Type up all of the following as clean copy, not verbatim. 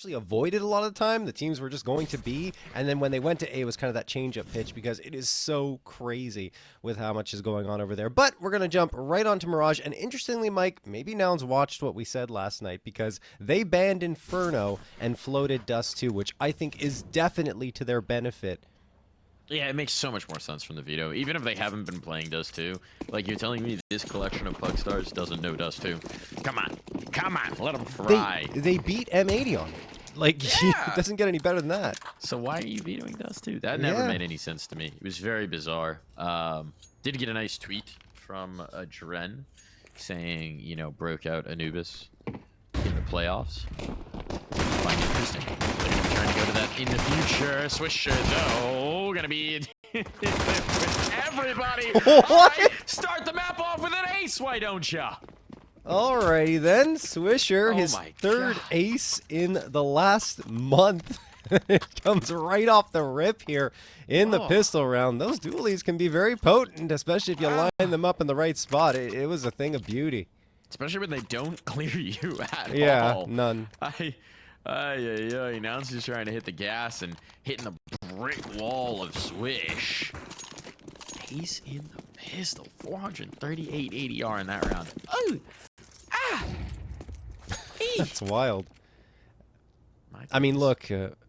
actually avoided a lot of the time. The teams were just going to B, and then when they went to A, it was kind of that change-up pitch because it is so crazy with how much is going on over there. But we're going to jump right onto Mirage, and interestingly, Mike, maybe Nouns watched what we said last night because they banned Inferno and floated Dust 2, which I think is definitely to their benefit. Yeah, it makes so much more sense from the veto. Even if they haven't been playing Dust 2, like you're telling me this collection of Puck Stars doesn't know Dust 2. Come on, let them fry. They beat M80 on it. Like, Yeah. It doesn't get any better than that. So why are you vetoing Dust 2? That never made any sense to me. It was very bizarre. Did get a nice tweet from Dren saying, you know, broke out Anubis in the playoffs. Find it interesting. They're gonna be trying to go to that in the future. Swisher, though, gonna be with everybody. What? All right, start the map off with an ace, why don't ya? Alrighty then, Swisher, his third ace in the last month. It comes right off the rip here in the pistol round. Those dualies can be very potent, especially if you line them up in the right spot. It was a thing of beauty. Especially when they don't clear you at all. Yeah, none. Nouns just trying to hit the gas and hitting the brick wall of Swish. Ace in the pistol. 438 ADR in that round. Oh! Ah! That's wild. I mean, look,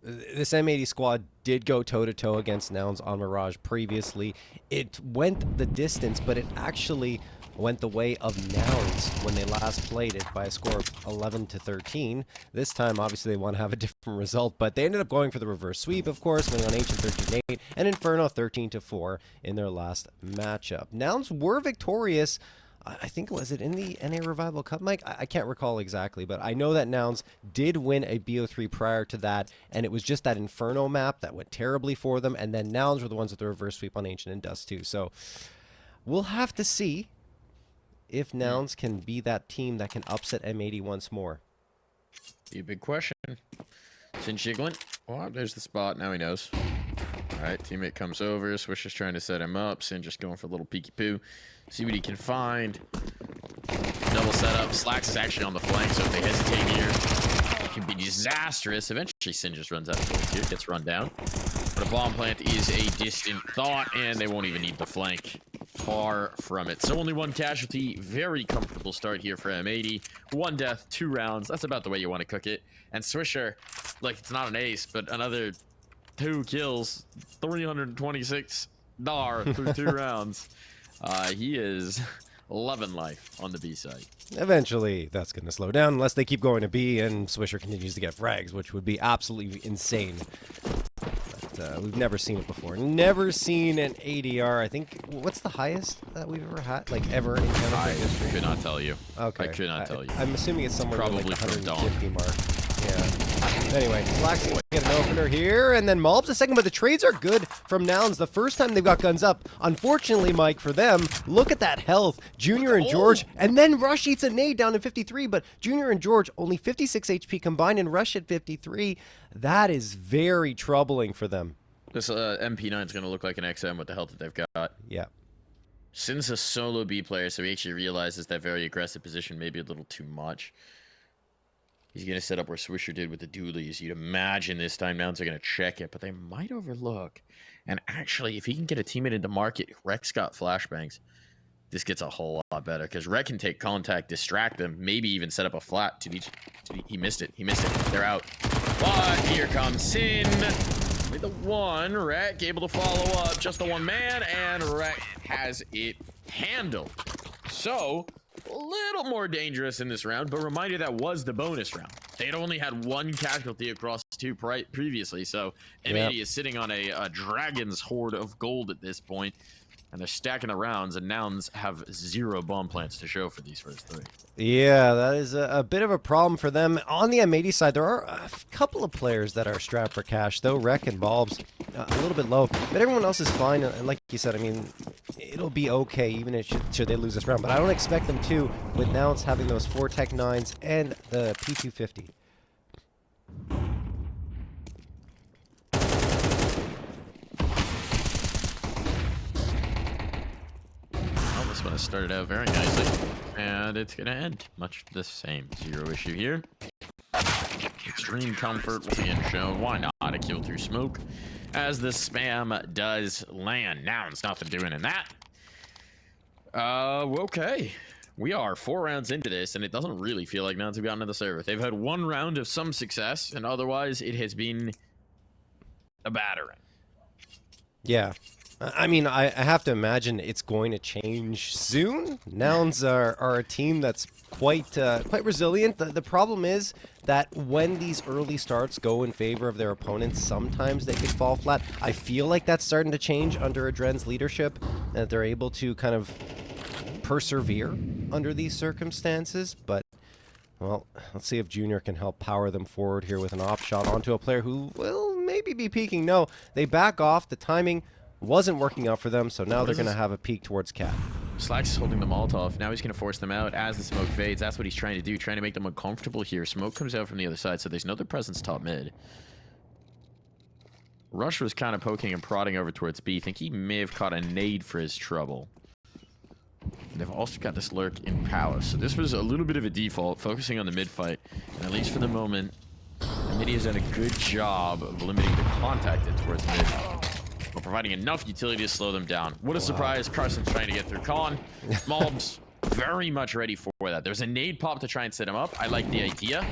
this M80 squad did go toe-to-toe against Nouns on Mirage previously. It went the distance, but it actually went the way of Nouns when they last played it by a score of 11-13. This time, obviously, they want to have a different result, but they ended up going for the reverse sweep, of course, winning on Ancient 13-8, and Inferno 13-4 in their last matchup. Nouns were victorious. I think, was it in the NA Revival Cup, Mike? I can't recall exactly, but I know that Nouns did win a BO3 prior to that, and it was just that Inferno map that went terribly for them, and then Nouns were the ones with the reverse sweep on Ancient and Dust 2. So we'll have to see if Nouns can be that team that can upset M80 once more. Be a big question. Sin jiggling. Oh, there's the spot. Now he knows. All right, teammate comes over. Swish is trying to set him up. Sin just going for a little peeky poo. See what he can find. Double setup. Slacks is actually on the flank, so if they hesitate here, it can be disastrous. Eventually, Sin just runs out of bullets here, gets run down. But a bomb plant is a distant thought, and they won't even need the flank. Far from it. So only one casualty. Very comfortable start here for M80. 1 death, 2 rounds. That's about the way you want to cook it. And Swisher, like, it's not an ace, but another 2 kills, 326 DAR through 2 rounds. He is loving life on the B side. Eventually, that's going to slow down unless they keep going to B and Swisher continues to get frags, which would be absolutely insane. But we've never seen it before. Never seen an ADR. I think, what's the highest that we've ever had? Like, ever in Counter-Strike history? I could not tell you. Okay. I could not tell you. I'm assuming it's somewhere Probably like the from 150 mark. Yeah. Anyway, Slacks get an opener here, and then Malb's a second, but the trades are good from Nouns. The first time they've got guns up. Unfortunately, Mike, for them, look at that health. Junior and George, and then Rush eats a nade down to 53, but Junior and George only 56 HP combined, and Rush at 53. That is very troubling for them. This MP9 is going to look like an XM with the health that they've got. Yeah. Sin's a solo B player, so he actually realizes that very aggressive position may be a little too much. He's going to set up where Swisher did with the dualies. You'd imagine this time Nouns are going to check it, but they might overlook. And actually, if he can get a teammate into market, Rex got flashbangs. This gets a whole lot better, because Rek can take contact, distract them, maybe even set up a flat. He missed it. He missed it. They're out. But here comes Sin. With the 1, Rek able to follow up. Just the 1 man, and Rek has it handled. So, a little more dangerous in this round, but reminder that was the bonus round. They'd only had 1 casualty across 2 previously, so M80 is sitting on a dragon's hoard of gold at this point. And they're stacking the rounds, and Nouns have 0 bomb plants to show for these first 3. Yeah, that is a bit of a problem for them. On the M80 side, there are a couple of players that are strapped for cash, though. Rek and Balbs a little bit low. But everyone else is fine. And like you said, I mean, it'll be okay, even if should they lose this round. But I don't expect them to, with Nouns having those 4 Tech 9s and the P250. This one has started out very nicely, and it's going to end much the same. 0 issue here. It's extreme comfort once again shown. Why not a kill through smoke? As the spam does land. Nouns, nothing doing in that. Okay. We are 4 rounds into this, and it doesn't really feel like Nouns have gotten to the server. They've had 1 round of some success, and otherwise it has been a battering. Yeah. I mean, I have to imagine it's going to change soon. Nouns are a team that's quite resilient. The problem is that when these early starts go in favor of their opponents, sometimes they could fall flat. I feel like that's starting to change under Adren's leadership, that they're able to kind of persevere under these circumstances. But, well, let's see if Junior can help power them forward here with an off shot onto a player who will maybe be peeking. No, they back off. The timing wasn't working out for them, so now they're going to have a peek towards Cat. Slack's holding the Molotov. Now he's going to force them out as the smoke fades. That's what he's trying to do, trying to make them uncomfortable here. Smoke comes out from the other side, so there's no other presence top mid. Rush was kind of poking and prodding over towards B. I think he may have caught a nade for his trouble. They've also got this lurk in Palace. So this was a little bit of a default, focusing on the mid fight. And at least for the moment, Midi has done a good job of limiting the contact in towards mid, while providing enough utility to slow them down. What a surprise. Carson's trying to get through Con. Mobs very much ready for that. There's a nade pop to try and set him up. I like the idea.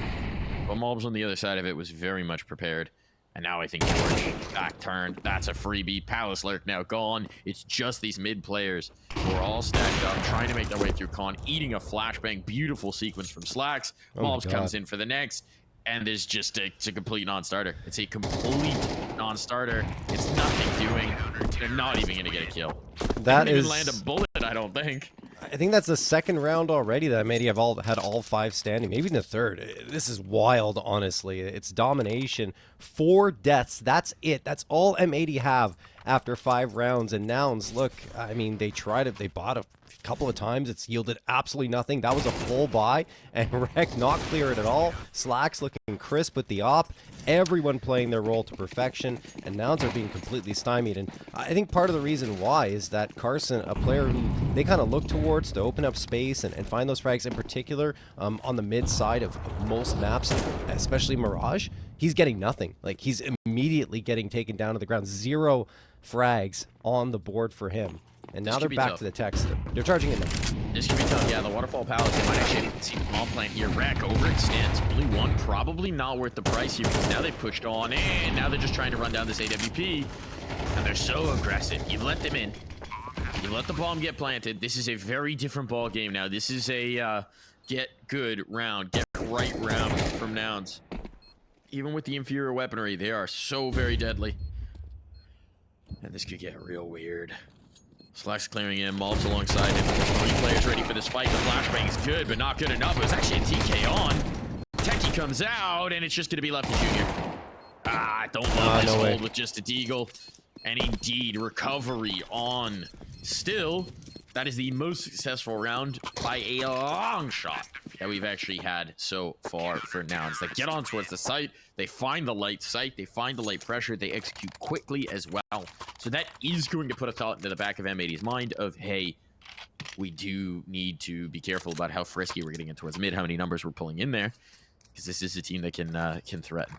But Mobs on the other side of it was very much prepared. And now I think George back turned. That's a freebie. Palace Lurk now gone. It's just these mid players who are all stacked up, trying to make their way through Con, eating a flashbang. Beautiful sequence from Slacks. Mobs comes in for the next. And there's just it's a complete non-starter. It's a complete non-starter. It's nothing doing. They're not even going to get a kill. That they didn't is even land a bullet, I don't think. I think that's the second round already that Medi have had all 5 standing, maybe in the third. This is wild, honestly. It's domination. 4 deaths. That's it. That's all M80 have after 5 rounds. And Nouns, look, I mean, they tried it. They bought a couple of times. It's yielded absolutely nothing. That was a full buy, and Rec not clear it at all. Slacks looking crisp with the op. Everyone playing their role to perfection, and Nouns are being completely stymied. And I think part of the reason why is that Carson, a player who they kind of look towards to open up space and find those frags in particular on the mid side of most maps, especially Mirage, he's getting nothing. Like, he's immediately getting taken down to the ground. 0 frags on the board for him. And now they're back to the text. They're charging it now. This could be tough. Yeah, the Waterfall Palace, they might actually see the small plant here. Wreck overextends. Only 1, probably not worth the price here, because now they've pushed on, and now they're just trying to run down this AWP. And they're so aggressive. You've let them in. You let the bomb get planted. This is a very different ball game now. This is a get good round, get right round from Nouns. Even with the inferior weaponry, they are so very deadly. And this could get real weird. Slacks clearing in, Maltz alongside him. 3 players ready for this fight. The flashbang is good, but not good enough. It was actually a TK on. Techie comes out, and it's just going to be left to Junior. Don't love this hold with just a deagle. And indeed, recovery on. Still, that is the most successful round by a long shot that we've actually had so far for Nouns. They get on towards the site, they find the light site, they find the light pressure, they execute quickly as well. So that is going to put a thought into the back of M80's mind of, hey, we do need to be careful about how frisky we're getting in towards mid, how many numbers we're pulling in there, because this is a team that can threaten.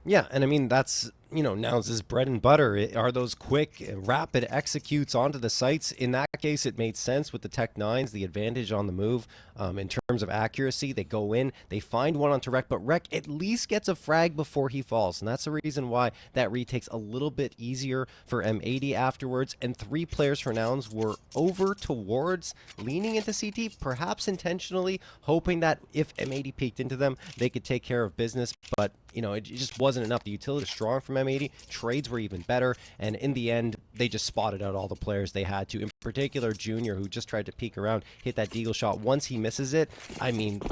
Yeah, and I mean, that's, you know, Nouns' bread and butter are those quick, rapid executes onto the sites. In that case, it made sense with the Tech 9s, the advantage on the move in terms of accuracy. They go in, they find one onto Rec, but Rec at least gets a frag before he falls, and that's the reason why that retake's a little bit easier for M80 afterwards. And 3 players for Nouns were over towards leaning into CT, perhaps intentionally, hoping that if M80 peeked into them, they could take care of business, but you know, it just wasn't enough. The utility was strong from M80. Trades were even better. And in the end, they just spotted out all the players they had to. In particular, Junior, who just tried to peek around, hit that deagle shot. Once he misses it, I mean,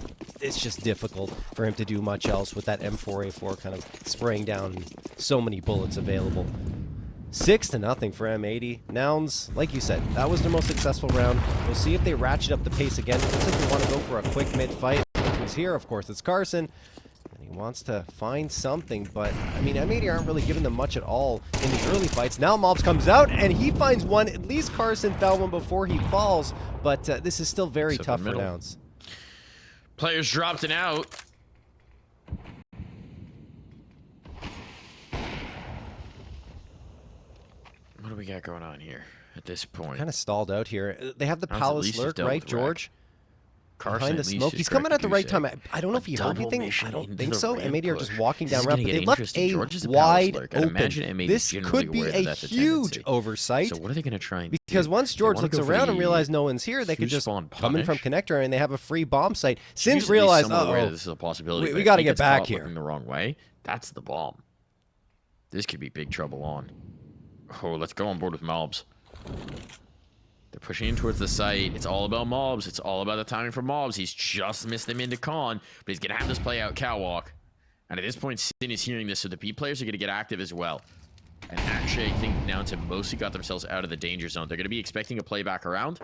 it's just difficult for him to do much else with that M4A4 kind of spraying down so many bullets available. 6-0 for M80. Nouns, like you said, that was their most successful round. We'll see if they ratchet up the pace again. Looks like they want to go for a quick mid-fight. Who's here? Of course, it's Carson. He wants to find something, but I mean, M80 aren't really giving them much at all in the early fights. Now Mobs comes out and he finds one. At least Carson found one before he falls, but this is still very tough for Nouns. Players dropped it out. What do we got going on here at this point? Kind of stalled out here. They have the Nouns at Palace least has lurk, dealt right, with George? Carson Behind the at least smoke. is He's coming at the right correct, time. I don't know if he heard double anything. mission I don't into think the so. ramp M80 are just push. walking This down is ramp, gonna but get they left interesting. A George is a Palace wide lurk. I'd imagine open. M80 This generally could be aware a that that's a huge tendency. oversight. So what are they going to try and Because do? once They George wanna looks go for around and the realizes no one's here, they could just two-spawn come in from punish? connector and they have a free bomb site. She's Since at least realized, somewhat aware that uh-oh, this is a possibility. we but got if to he get gets back caught here. looking the wrong way, that's the bomb. This could be big trouble on. Oh, let's go on board with mobs. They're pushing in towards the site. It's all about mobs. It's all about the timing for mobs. He's just missed them into con, but he's going to have this play out catwalk. And at this point, Sin is hearing this, so the B players are going to get active as well. And actually, I think Nouns have mostly got themselves out of the danger zone. They're going to be expecting a play back around.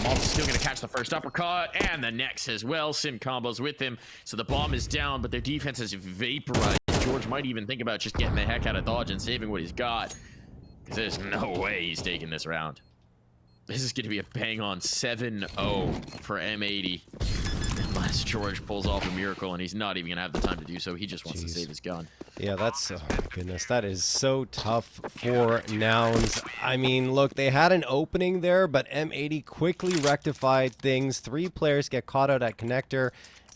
Mobs is still going to catch the first uppercut, and the next as well. Sin combos with him, so the bomb is down, but their defense is vaporized. George might even think about just getting the heck out of Dodge and saving what he's got. Because there's no way he's taking this round. This is going to be a bang-on 7-0 for M80. Unless George pulls off a miracle, and he's not even going to have the time to do so. He just wants to save his gun. Yeah, that's... Oh, my goodness. That is so tough for Nouns. I mean, look, they had an opening there, but M80 quickly rectified things. 3 players get caught out at connector.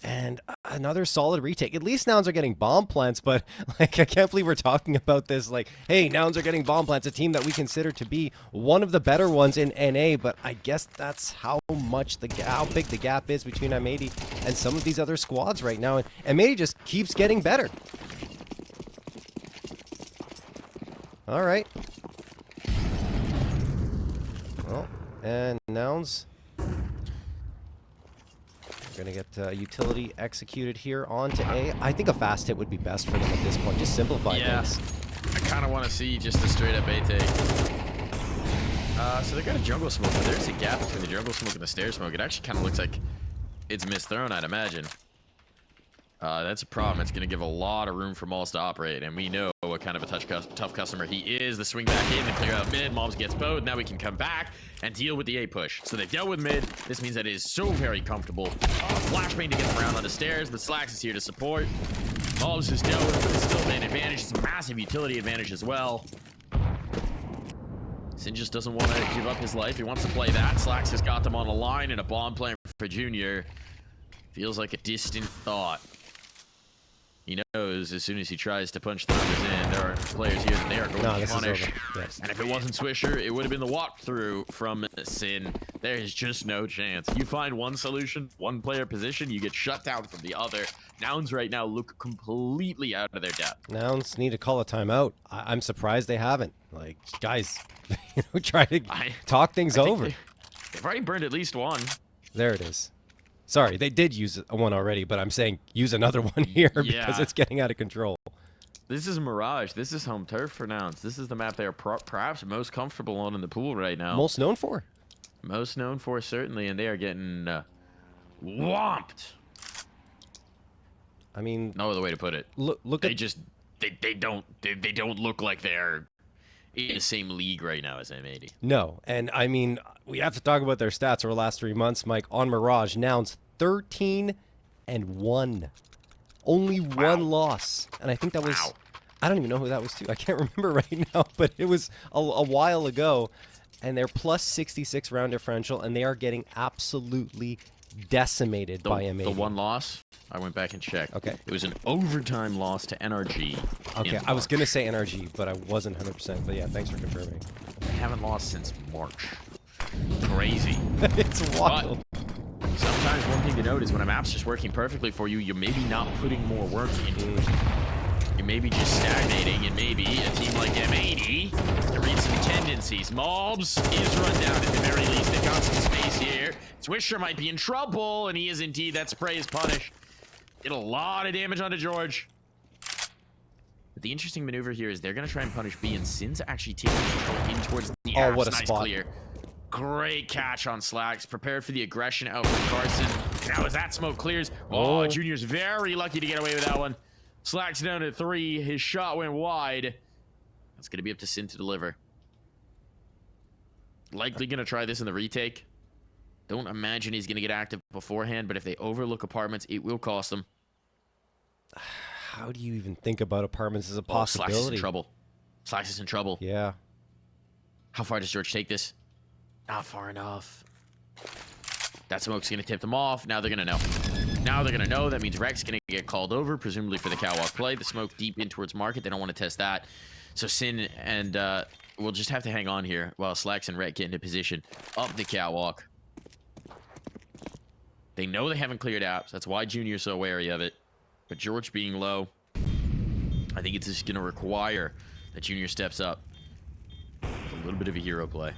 And another solid retake. At least Nouns are getting bomb plants, but like I can't believe we're talking about this. Like, hey, Nouns are getting bomb plants, a team that we consider to be one of the better ones in NA. But I guess that's how big the gap is between M80 and some of these other squads right now. And M80 just keeps getting better. All right. Well, and Nouns. We're going to get utility executed here onto A. I think a fast hit would be best for them at this point. Just simplify things. I kind of want to see just a straight up A take. So they got a jungle smoke, but there's a gap between the jungle smoke and the stair smoke. It actually kind of looks like it's misthrown, I'd imagine. That's a problem. It's going to give a lot of room for Malls to operate, and we know what kind of a tough customer he is. The swing back in, the clear out mid, Mobs gets both. Now we can come back and deal with the A push. So they've dealt with mid. This means that it is so very comfortable. Flashbang to get them around on the stairs, but Slacks is here to support. Mobs is dealt with, but it's still an advantage. It's a massive utility advantage as well. Sin just doesn't want to give up his life. He wants to play that. Slacks has got them on a line, and a bomb plan for Junior feels like a distant thought. He knows as soon as he tries to punch the numbers in, there are players here that they are going to punish. Yes. And if it wasn't Swisher, it would have been the walkthrough from Sin. There is just no chance. You find one solution, one player position, you get shut down from the other. Nouns right now look completely out of their depth. Nouns need to call a timeout. I'm surprised they haven't. Like, guys, try to talk things over. They've already burned at least one. There it is. Sorry, they did use one already, but I'm saying use another one here because it's getting out of control. This is Mirage. This is home turf for Nouns. This is the map they are perhaps most comfortable on in the pool right now. Most known for? Most known for, certainly, and they are getting whomped. I mean... No other way to put it. Look at... They don't look like they're in the same league right now as M80. No, and I mean, we have to talk about their stats over the last 3 months, Mike. On Mirage, Nouns 13-1. Only one loss. And I think that was... I don't even know who that was to. I can't remember right now, but it was a while ago. And they're plus 66 round differential, and they are getting absolutely decimated by M80. The one loss, I went back and checked. Okay. It was an overtime loss to NRG. Okay, I was going to say NRG, but I wasn't 100%. But yeah, thanks for confirming. They haven't lost since March. Crazy. It's wild. But sometimes one thing to note is when a map's just working perfectly for you, you're maybe not putting more work into it. You may be just stagnating, and maybe a team like M80 to read some tendencies. Mobs is run down at the very least. They've got some space here. Swisher might be in trouble, and he is indeed. That spray is punished. Did a lot of damage onto George. But the interesting maneuver here is they're going to try and punish B, and Sin's actually taking control in towards the apps. What a nice spot. Clear. Great catch on Slacks. Prepared for the aggression out from Carson. Now as that smoke clears, Junior's very lucky to get away with that one. Slacks down to 3. His shot went wide. That's going to be up to Sin to deliver. Likely going to try this in the retake. Don't imagine he's going to get active beforehand, but if they overlook apartments, it will cost them. How do you even think about apartments as a possibility? Slacks is in trouble. Slacks is in trouble. Yeah. How far does George take this? Not far enough. That smoke's going to tip them off. Now they're going to know. Now they're going to know. That means Rek's going to get called over, presumably for the catwalk play. The smoke deep in towards market. They don't want to test that. So Sin and we'll just have to hang on here while Slacks and Rek get into position up the catwalk. They know they haven't cleared apps. That's why Junior's so wary of it. But George being low, I think it's just going to require that Junior steps up. A little bit of a hero play.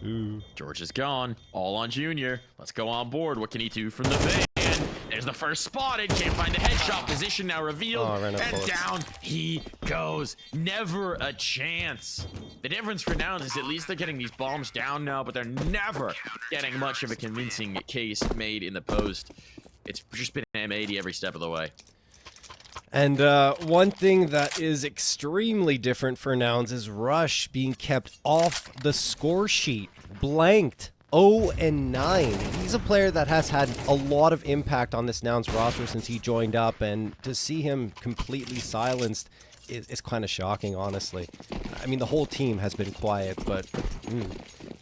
Ooh. George is gone. All on Junior. Let's go on board. What can he do from the van? There's the first spotted. Can't find the headshot. Position now revealed. Oh, and down he goes. Never a chance. The difference for Nouns is at least they're getting these bombs down now, but they're never getting much of a convincing case made in the post. It's just been M80 every step of the way. And one thing that is extremely different for Nouns is Rush being kept off the score sheet, blanked. 0-9. He's a player that has had a lot of impact on this Nouns roster since he joined up, and to see him completely silenced is kind of shocking, honestly. I mean, the whole team has been quiet, but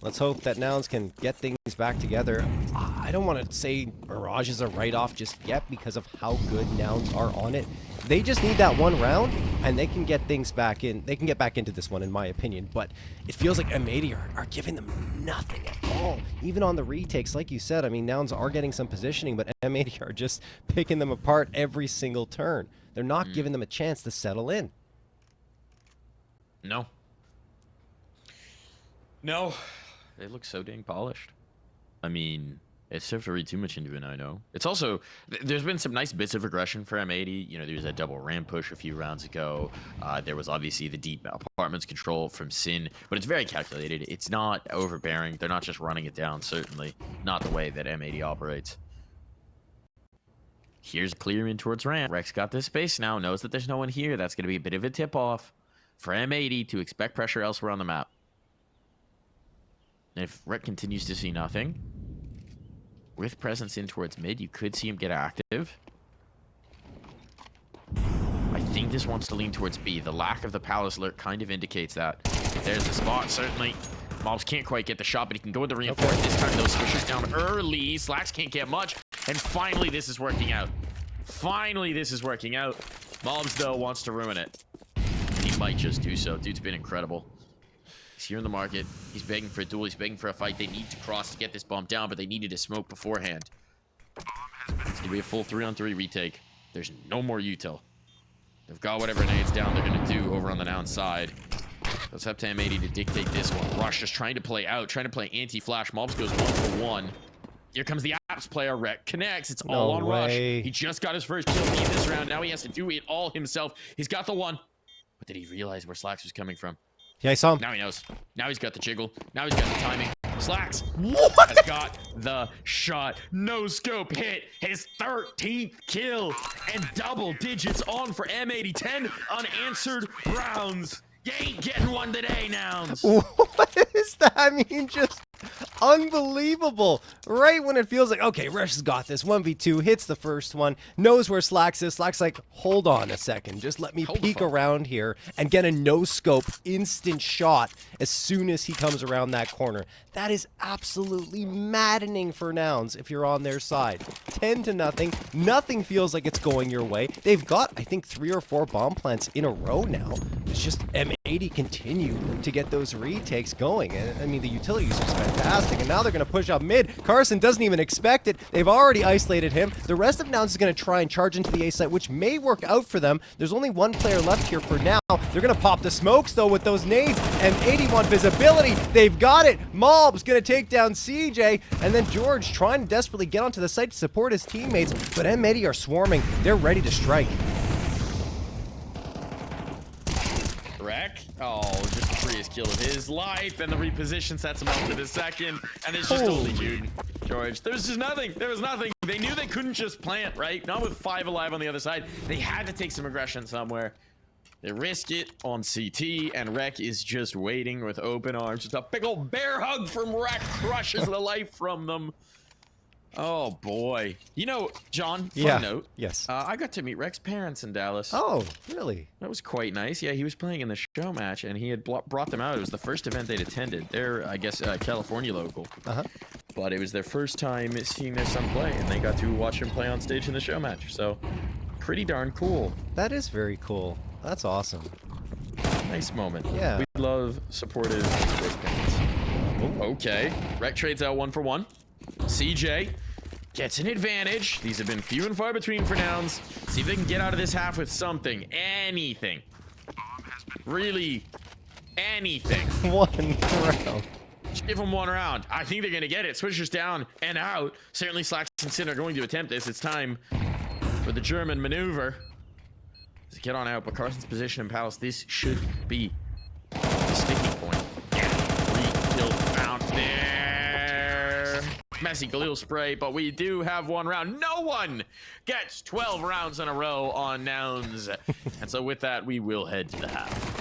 let's hope that Nouns can get things back together. I don't want to say Mirage is a write-off just yet because of how good Nouns are on it. They just need that one round, and they can get things back in. They can get back into this one, in my opinion. But it feels like M80 are giving them nothing at all. Even on the retakes, like you said, I mean, Nouns are getting some positioning, but M80 are just picking them apart every single turn. They're not giving them a chance to settle in. No. No. They look so dang polished. I mean, it's tough to read too much into it, I know. It's also, there's been some nice bits of aggression for M80. You know, there was that double ramp push a few rounds ago. There was obviously the deep apartments control from Sin, but it's very calculated. It's not overbearing. They're not just running it down, certainly. Not the way that M80 operates. Here's clear in towards ramp. Rek's got this space now, knows that there's no one here. That's going to be a bit of a tip-off for M80 to expect pressure elsewhere on the map. And if Rek continues to see nothing, with presence in towards mid, you could see him get active. I think this wants to lean towards B. The lack of the Palace alert kind of indicates that. There's the spot, certainly. Mobs can't quite get the shot, but he can go into reinforce. Okay. This time, those swishers down early. Slacks can't get much. And finally, this is working out. Finally, this is working out. Mobs, though, wants to ruin it. He might just do so. Dude's been incredible. He's here in the market. He's begging for a duel. He's begging for a fight. They need to cross to get this bomb down, but they needed to smoke beforehand. It's going to be a full 3-on-3 retake. There's no more util. They've got whatever nades down they're going to do over on the Nouns side. It's up to M80 to dictate this one. Rush just trying to play out, trying to play anti-flash. Mobs goes 1-for-1. Here comes the apps player. Rek connects. It's all on Rush. He just got his first kill in this round. Now he has to do it all himself. He's got the one. But did he realize where Slacks was coming from? Yeah, I saw him. Now he knows. Now he's got the jiggle. Now he's got the timing. Slacks has got the shot. No scope hit. His 13th kill and double digits on for M80. 10 unanswered rounds. You ain't getting one today, Nouns. What is that? I mean, just unbelievable. Right when it feels like, okay, Rush has got this. 1v2, hits the first one, knows where Slacks is. Slacks like, hold on a second. Just let me peek around here and get a no-scope instant shot as soon as he comes around that corner. That is absolutely maddening for Nouns if you're on their side. 10-0. Nothing feels like it's going your way. They've got, I think, 3 or 4 bomb plants in a row now. It's just M80 continue to get those retakes going. And I mean, the utility use is fantastic. And now they're going to push up mid. Carson doesn't even expect it. They've already isolated him. The rest of Nouns is going to try and charge into the A site, which may work out for them. There's only one player left here for now. They're going to pop the smokes, though, with those nades. M81 visibility. They've got it. Mob's going to take down CJ. And then George trying to desperately get onto the site to support his teammates. But M80 are swarming. They're ready to strike. Rek. Oh, just the freest kill of his life, and the reposition sets him up for the second, and it's just only George. There's just nothing. There was nothing. They knew they couldn't just plant, right? Not with 5 alive on the other side. They had to take some aggression somewhere. They risk it on CT, and Rek is just waiting with open arms. Just a big old bear hug from Rek crushes the life from them. Oh boy. You know, John, fun Yeah. note. Yes. I got to meet Rex's parents in Dallas. Oh, really? That was quite nice. Yeah, he was playing in the show match, and he had brought them out. It was the first event they'd attended. They're, I guess, California local. Uh-huh. But it was their first time seeing their son play, and they got to watch him play on stage in the show match. So, pretty darn cool. That is very cool. That's awesome. Nice moment. Yeah. We love supportive sports parents. Okay. Rec trades out 1 for 1. CJ gets an advantage. These have been few and far between for Nouns. See if they can get out of this half with something. Anything. Really, anything. 1 round. Just give them 1 round. I think they're going to get it. Swishers down and out. Certainly Slacks and Sin are going to attempt this. It's time for the German maneuver. Let's get on out, but Carson's position in Palace, this should be the sticking point. Yeah, 3 kill found there. Messy Galil spray, but we do have 1 round. No one gets 12 rounds in a row on Nouns. And so with that, we will head to the half.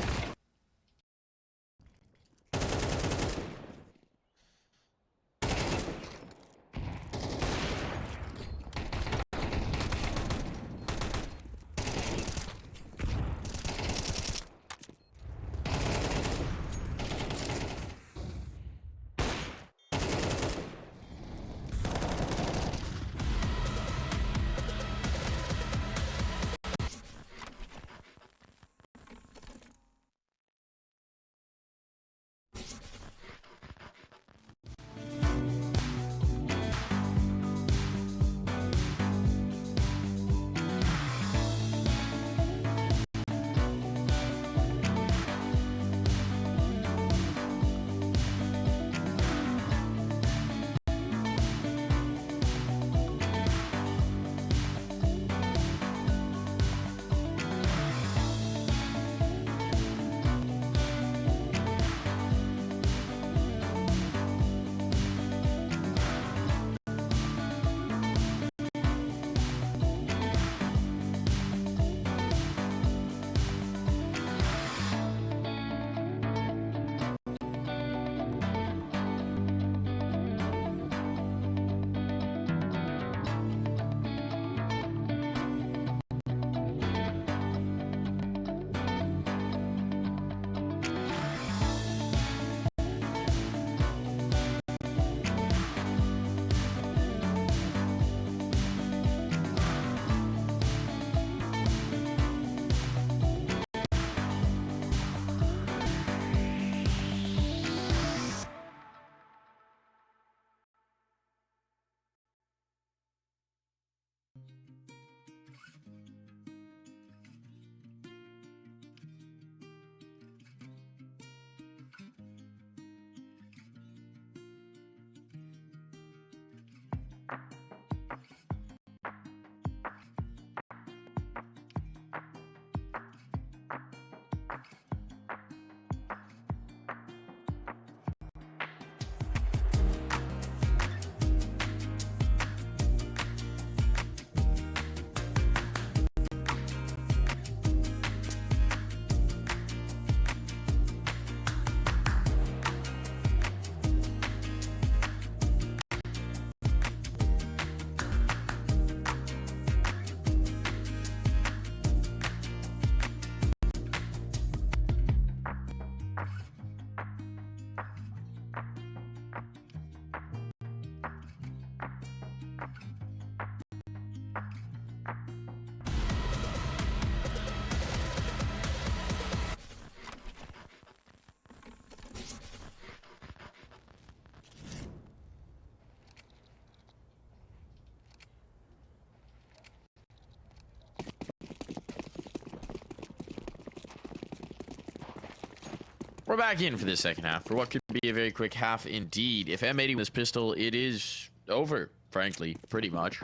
We're back in for the second half for what could be a very quick half indeed. If M80 was pistol, it is over, frankly, pretty much.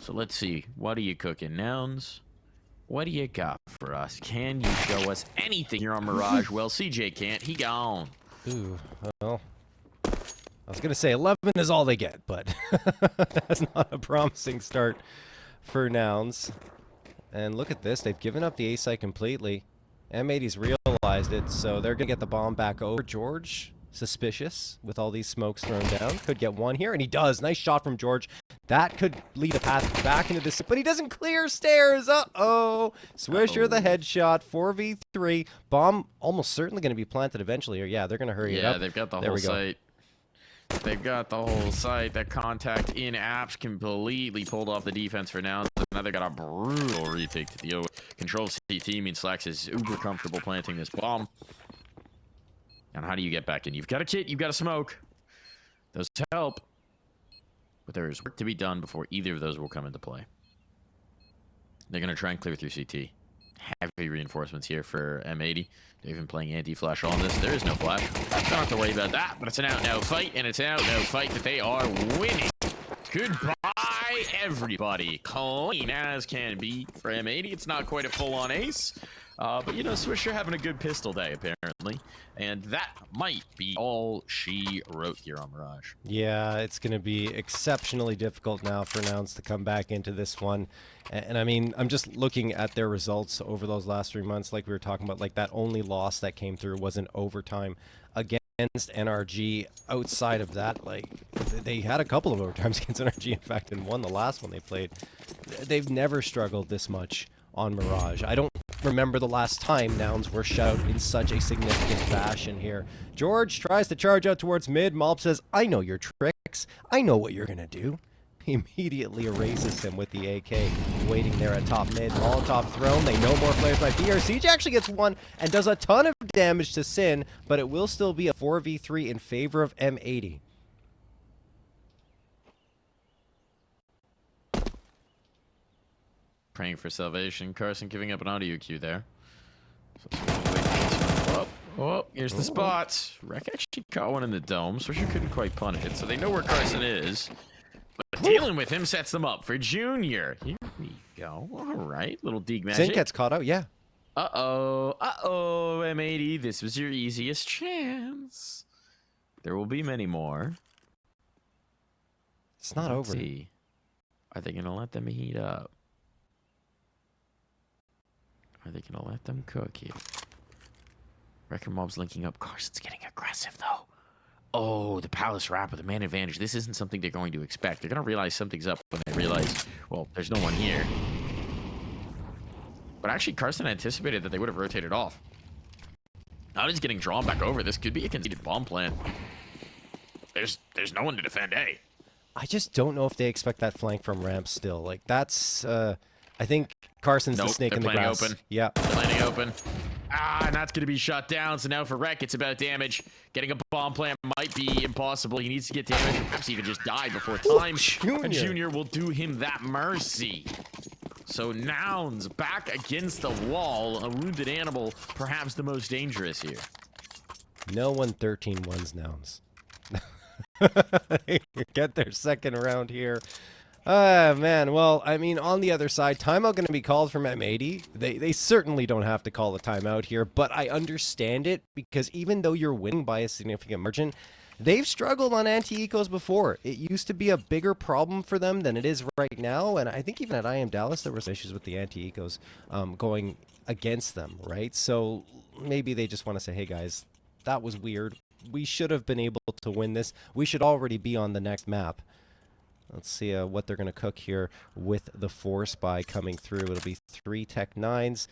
So let's see. What are you cooking, Nouns? What do you got for us? Can you show us anything here on Mirage? Well, CJ can't. He gone. Ooh, well, I was going to say 11 is all they get, but that's not a promising start for Nouns. And look at this. They've given up the A site completely. M80's realized it, so they're going to get the bomb back over. George suspicious with all these smokes thrown down. Could get one here, and he does. Nice shot from George. That could lead a path back into this, but he doesn't clear stairs. Uh-oh. Swisher the headshot, 4v3. Bomb almost certainly going to be planted eventually. Or yeah, they're going to hurry it up. Yeah, they've got the whole site. They've got the whole site. That contact in apps completely pulled off the defense for Nouns. Now they got a brutal retake to the O. Control CT means Slacks is uber comfortable planting this bomb. And how do you get back in? You've got a kit, you've got a smoke. Those help. But there is work to be done before either of those will come into play. They're going to try and clear through CT. Heavy reinforcements here for M80. They've been playing anti-flash on this. There is no flash. Don't have to worry about that, but it's an out-and-out fight, and it's an out-and-out fight that they are winning. Goodbye, everybody. Clean as can be for M80. It's not quite a full-on ace. But, you know, Swisher having a good pistol day, apparently. And that might be all she wrote here on Mirage. Yeah, it's going to be exceptionally difficult now for Nouns to come back into this one. And I mean, I'm just looking at their results over those last 3 months, like we were talking about. Like, that only loss that came through was an overtime against NRG. Outside of that, like, they had a couple of overtimes against NRG, in fact, and won the last one they played. They've never struggled this much on Mirage. I don't remember the last time Nouns were shut out in such a significant fashion here. George tries to charge out towards mid. Malp says, I know your tricks. I know what you're going to do. He immediately erases him with the AK, waiting there at top mid. Molotov thrown. They know more players by BR. Siege actually gets one and does a ton of damage to Sin, but it will still be a 4v3 in favor of M80. Praying for salvation. Carson giving up an audio cue there. Oh, here's the spot. Wreck actually caught one in the dome, so she couldn't quite punish it. So they know where Carson is. But dealing with him sets them up for Junior. Here we go. All right. Little Deeg magic. Sin gets caught out, yeah. Uh-oh. Uh-oh, M80. This was your easiest chance. There will be many more. It's not over. See. Are they going to let them heat up? Are they going to let them cook here? Wrecker Mob's linking up. Carson's getting aggressive, though. Oh, the Palace Wrap with a man advantage. This isn't something they're going to expect. They're going to realize something's up when they realize, well, there's no one here. But actually, Carson anticipated that they would have rotated off. Now he's getting drawn back over. This could be a conceded bomb plant. There's no one to defend A. I just don't know if they expect that flank from ramp still. Like, that's, I think Carson's the snake in the grass. Open. Yeah. They're landing open. Ah, and that's going to be shut down. So now for Wreck, it's about damage. Getting a bomb plant might be impossible. He needs to get damage. Perhaps even just die before time. And Junior will do him that mercy. So Nouns back against the wall. A wounded animal, perhaps the most dangerous here. No 113-1's Nouns. Get their second round here. Man, well, I mean, on the other side, timeout going to be called from M80. They certainly don't have to call a timeout here, but I understand it because even though you're winning by a significant margin, they've struggled on anti-ecos before. It used to be a bigger problem for them than it is right now, and I think even at IM Dallas, there were some issues with the anti-ecos going against them, right? So maybe they just want to say, hey, guys, that was weird. We should have been able to win this. We should already be on the next map. Let's see what they're going to cook here with the Force by coming through. It'll be 3 Tech 9s,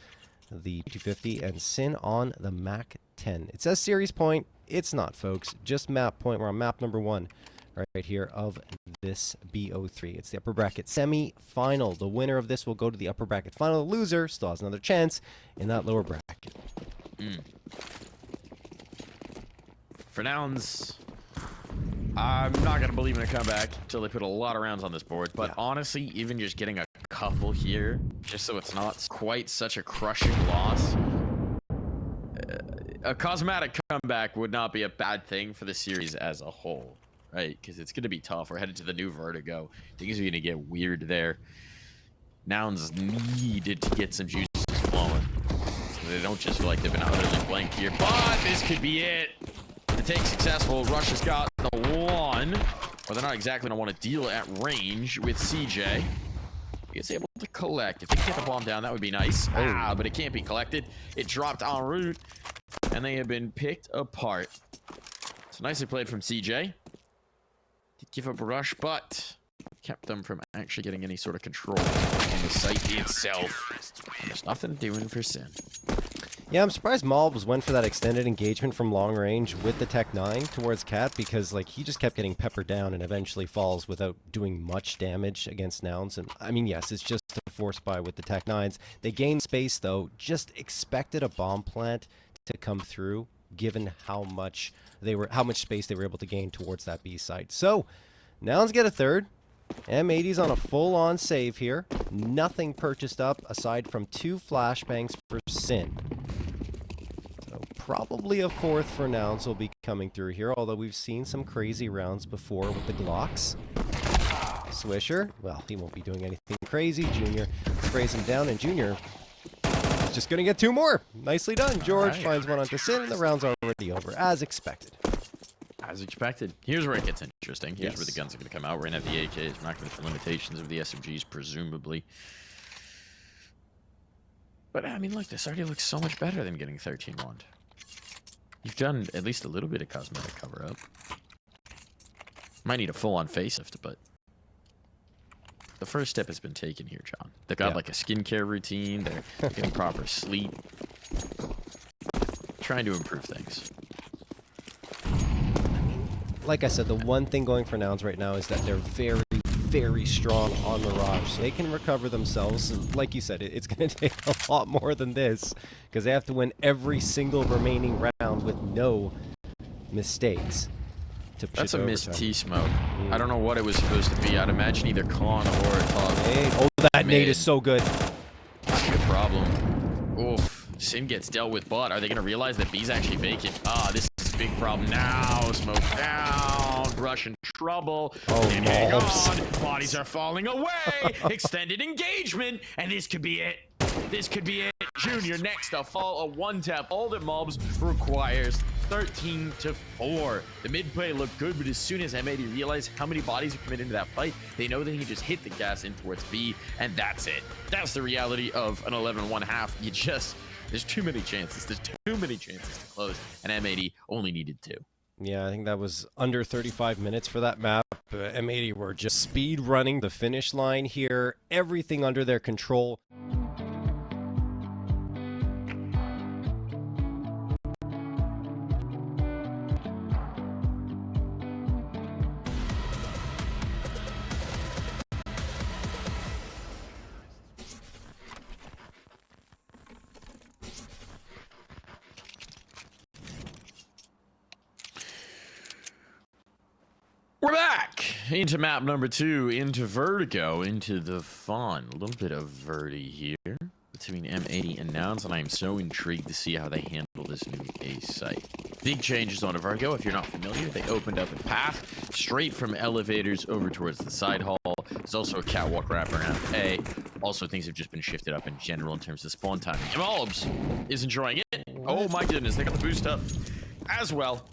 the 250, and Sin on the Mac 10. It says series point. It's not, folks. Just map point. We're on map number 1 right here of this BO3. It's the upper bracket semi-final. The winner of this will go to the upper bracket final. The loser still has another chance in that lower bracket. For Nouns, I'm not going to believe in a comeback until they put a lot of rounds on this board. But honestly, even just getting a couple here, just so it's not quite such a crushing loss, a cosmetic comeback would not be a bad thing for the series as a whole, right? Because it's going to be tough. We're headed to the new Vertigo. Things are going to get weird there. Nouns needed to get some juices flowing, so they don't just feel like they've been utterly blanked here. But this could be it. The take successful. Rush has got the one, but they're not exactly going to want to deal at range with CJ. He's able to collect. If they get the bomb down, that would be nice. But it can't be collected. It dropped en route, and they have been picked apart. So nicely played from CJ. Did give up a rush, but kept them from actually getting any sort of control on the site itself. And there's nothing doing for Sin. Yeah, I'm surprised Malbs went for that extended engagement from long range with the Tech 9 towards Cat, because like he just kept getting peppered down and eventually falls without doing much damage against Nouns. And I mean, yes, it's just a force buy with the Tech 9s. They gained space though, just expected a bomb plant to come through given how much space they were able to gain towards that B site. So, Nouns get a third. M80's on a full-on save here. Nothing purchased up aside from 2 flashbangs for Sin. So probably a fourth for Nouns will be coming through here, although we've seen some crazy rounds before with the Glocks. Swisher, well, he won't be doing anything crazy. Junior sprays him down, and Junior is just going to get 2 more. Nicely done. George finds one onto Sin, and the round's already over, as expected. As expected. Here's where it gets interesting. Here's where the guns are going to come out. We're going to have the AKs. We're not going to have the limitations of the SMGs, presumably. But, I mean, look, this already looks so much better than getting 13-1. You've done at least a little bit of cosmetic cover-up. Might need a full-on facelift, but the first step has been taken here, John. They've got, like, a skincare routine. They're getting proper sleep. Trying to improve things. Like I said, the one thing going for Nouns right now is that they're very, very strong on Mirage. So they can recover themselves. And like you said, it's going to take a lot more than this, because they have to win every single remaining round with no mistakes. That's a missed T-smoke. I don't know what it was supposed to be. I'd imagine either con or top. Oh, that nade is so good. That's a good problem. Oof. Sin gets dealt with, but are they going to realize that B's actually vacant? Ah, this is a big problem now. Smoke down. Rush in trouble. Oh, no. Bodies are falling away. Extended engagement. And this could be it. This could be it. Junior next to fall. A one-tap. All that Mobs requires. 13-4. The mid-play looked good, but as soon as M80 realized how many bodies are coming into that fight, they know that he can just hit the gas in towards B, and that's it. That's the reality of an 11-1 half. There's too many chances. There's too many chances to close, and M80 only needed 2. Yeah, I think that was under 35 minutes for that map. M80 were just speed running the finish line here. Everything under their control. We're back into map number 2, into Vertigo, into the fun. A little bit of Verti here between M80 and Nouns, and I am so intrigued to see how they handle this new A site. Big changes on Vertigo. If you're not familiar, they opened up a path straight from elevators over towards the side hall. There's also a catwalk wrap around A. Also, things have just been shifted up in general in terms of spawn timing. Mobs is enjoying it. Oh my goodness, they got the boost up as well.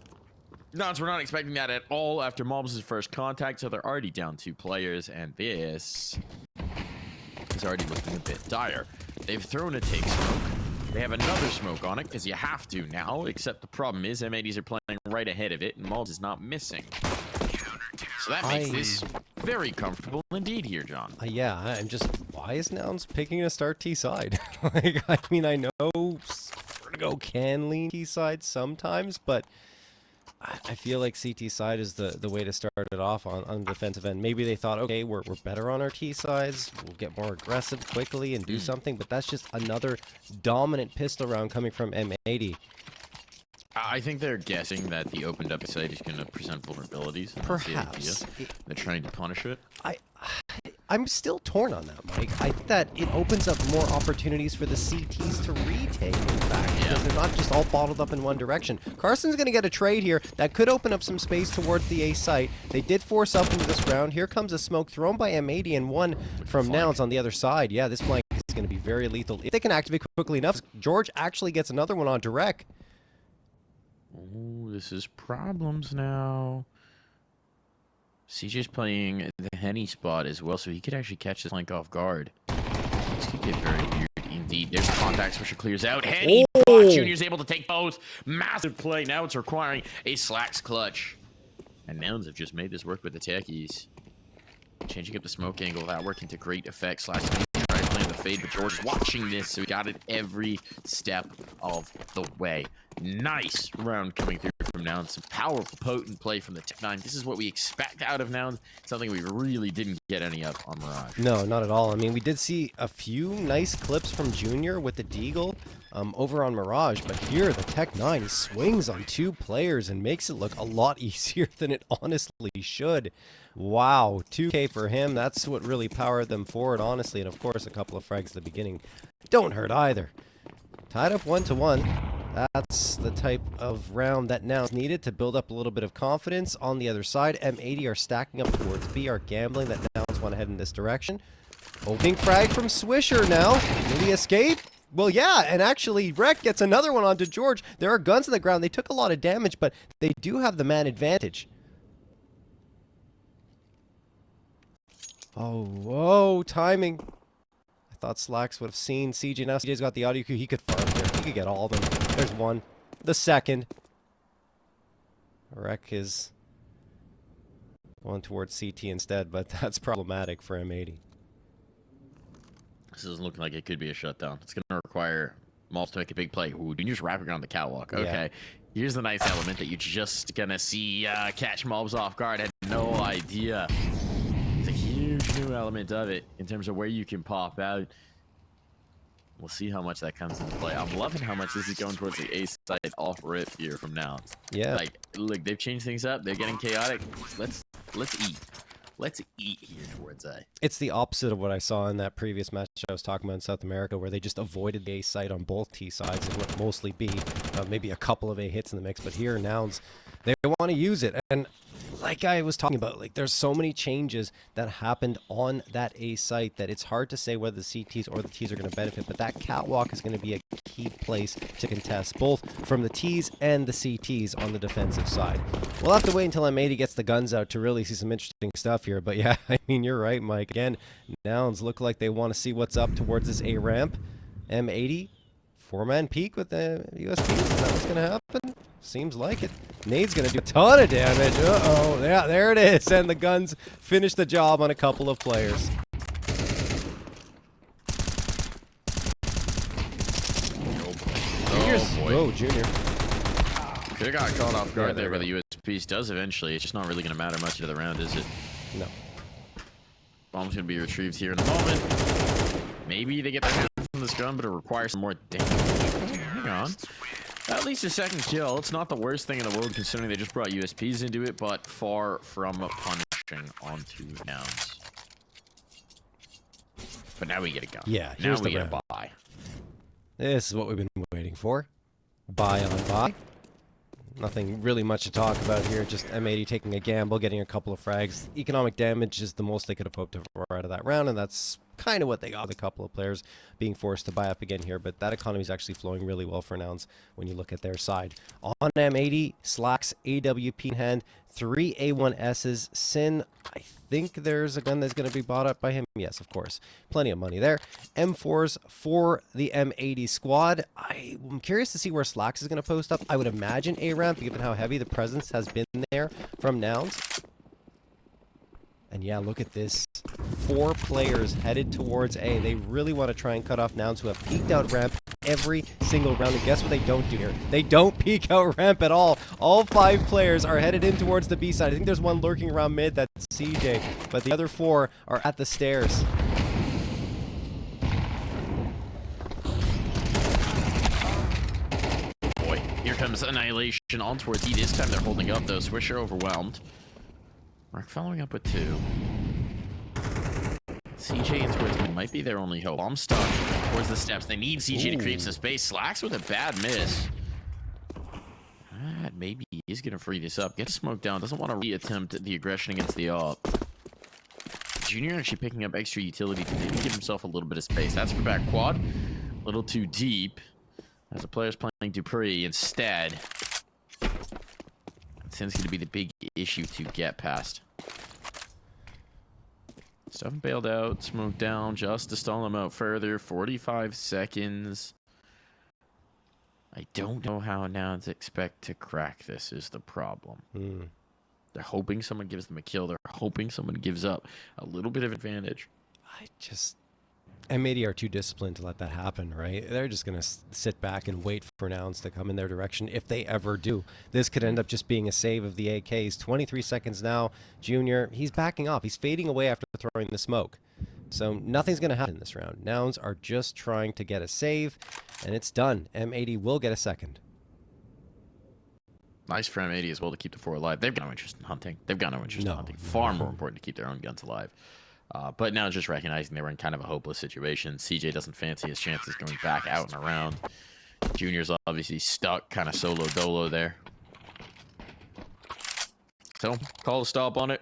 Nouns, we're not expecting that at all after Mobs' first contact, so they're already down 2 players, and this is already looking a bit dire. They've thrown a take smoke. They have another smoke on it, because you have to now, except the problem is M80s are playing right ahead of it, and Mobs is not missing. So that makes this very comfortable indeed here, John. Yeah, I'm just, why is Nouns picking a start T side? Like, I mean, I know Vertigo can lean T side sometimes, but I feel like CT side is the way to start it off on the defensive end. Maybe they thought, okay, we're better on our T sides, we'll get more aggressive quickly and do something, but that's just another dominant pistol round coming from M80. I think they're guessing that the opened up site is going to present vulnerabilities. And Perhaps. That's the idea. They're trying to punish it. I'm still torn on that, Mike. I think that it opens up more opportunities for the CTs to retake, in fact, because they're not just all bottled up in one direction. Carson's going to get a trade here that could open up some space towards the A site. They did force up into this round. Here comes a smoke thrown by M80 and one from Nouns on the other side. Yeah, this flank is going to be very lethal. If they can activate quickly enough, George actually gets another one on direct. Oh, this is problems now. CJ's playing the Henny spot as well, so he could actually catch the flank off guard. This could get very weird indeed. There's the contact switcher clears out. Heady bot. Junior's able to take both. Massive play. Now it's requiring a Slacks clutch. And Nouns have just made this work with the techies. Changing up the smoke angle. That working to great effect. Slacks trying to play the fade, but George is watching this, so he got it every step of the way. Nice round coming through from Nouns. Some powerful, potent play from the Tech-9. This is what we expect out of Nouns. Something we really didn't get any of on Mirage. No, not at all. I mean, we did see a few nice clips from Junior with the Deagle over on Mirage, but here the Tech-9, he swings on 2 players and makes it look a lot easier than it honestly should. Wow, 2K for him. That's what really powered them forward, honestly, and of course a couple of frags at the beginning don't hurt either. Tied up 1-1. That's the type of round that Nouns needed to build up a little bit of confidence. On the other side, M80 are stacking up towards B, are gambling that Nouns want to head in this direction. Opening frag from Swisher now. Will he escape? Well, yeah, and actually, Rek gets another one onto George. There are guns on the ground. They took a lot of damage, but they do have the man advantage. Oh, whoa, timing. I thought Slacks would have seen CJ. Now CJ's got the audio cue. He could farm here. He could get all of them. There's one. The second. Rek is going towards CT instead, but that's problematic for M80. This isn't looking like it could be a shutdown. It's going to require Malls to make a big play. Ooh, you're just wrapping around the catwalk. Okay. Yeah. Here's the nice element that you're just going to see catch mobs off guard. I had no idea. It's a huge new element of it in terms of where you can pop out. We'll see how much that comes into play. I'm loving how much this is going towards the A side off rip here from Nouns. Yeah. Like, look, they've changed things up. They're getting chaotic. Let's eat. Let's eat here towards A. It's the opposite of what I saw in that previous match I was talking about in South America, where they just avoided the A site on both T sides and would mostly be maybe a couple of A hits in the mix. But here, Nouns, they want to use it. And like I was talking about, like, there's so many changes that happened on that A site that it's hard to say whether the CTs or the Ts are going to benefit. But that catwalk is going to be a key place to contest, both from the Ts and the CTs on the defensive side. We'll have to wait until M80 gets the guns out to really see some interesting stuff here. But yeah, I mean, you're right, Mike. Again, Nouns look like they want to see what's up towards this A ramp. M80, 4-man peak with the USPs. Is that what's going to happen? Seems like it. Nade's going to do a ton of damage. Uh-oh. Yeah, there it is. And the guns finish the job on a couple of players. Oh, boy. Oh, Junior. Could have got caught off guard there by the USPs. Does eventually. It's just not really going to matter much into the round, is it? No. Bomb's going to be retrieved here in a moment. Maybe they get their hands on this gun, but it requires some more damage. Hang on. At least a second kill. It's not the worst thing in the world considering they just brought USPs into it, but far from punishing onto Nouns. But now we get a gun. Yeah, now we get a buy. This is what we've been waiting for. Buy on buy. Nothing really much to talk about here. Just M80 taking a gamble, getting a couple of frags. Economic damage is the most they could have hoped for out of that round, and that's kind of what they got. A couple of players being forced to buy up again here, but that economy is actually flowing really well for Nouns when you look at their side. On M80, Slacks, AWP in hand, 3 A1Ss. Sin, I think there's a gun that's going to be bought up by him. Yes, of course. Plenty of money there. M4s for the M80 squad. I'm curious to see where Slacks is going to post up. I would imagine A-ramp, given how heavy the presence has been there from Nouns. And yeah, look at this. 4 players headed towards A. They really want to try and cut off Nouns, who have peeked out ramp every single round. And guess what they don't do here? They don't peek out ramp at all. All 5 players are headed in towards the B side. I think there's one lurking around mid, that's CJ. But the other 4 are at the stairs. Boy, here comes Annihilation on towards E. This time they're holding up, though. Swisher overwhelmed. Mark following up with 2. CJ in towards me might be their only hope. Bomb stuck towards the steps. They need CJ to create some space. Slacks with a bad miss. Maybe he's going to free this up. Get smoked down. Doesn't want to re-attempt the aggression against the AWP. Junior actually picking up extra utility to maybe give himself a little bit of space. That's for back quad. A little too deep. As the player's playing Dupree instead. Tends to be the big issue to get past. Stuff bailed out, smoked down just to stall him out further. 45 seconds. I don't know how Nouns expect to crack this is the problem. They're hoping someone gives them a kill. They're hoping someone gives up a little bit of advantage. M80 are too disciplined to let that happen, right? They're just going to sit back and wait for Nouns to come in their direction if they ever do. This could end up just being a save of the AKs. 23 seconds now. Junior, he's backing off. He's fading away after throwing the smoke. So nothing's going to happen this round. Nouns are just trying to get a save, and it's done. M80 will get a second. Nice for M80 as well to keep the 4 alive. They've got no interest in hunting. They've got no interest in hunting. Far more important to keep their own guns alive. But now just recognizing they were in kind of a hopeless situation. CJ doesn't fancy his chances going back out and around. Junior's obviously stuck, kind of solo dolo there. So, call a stop on it.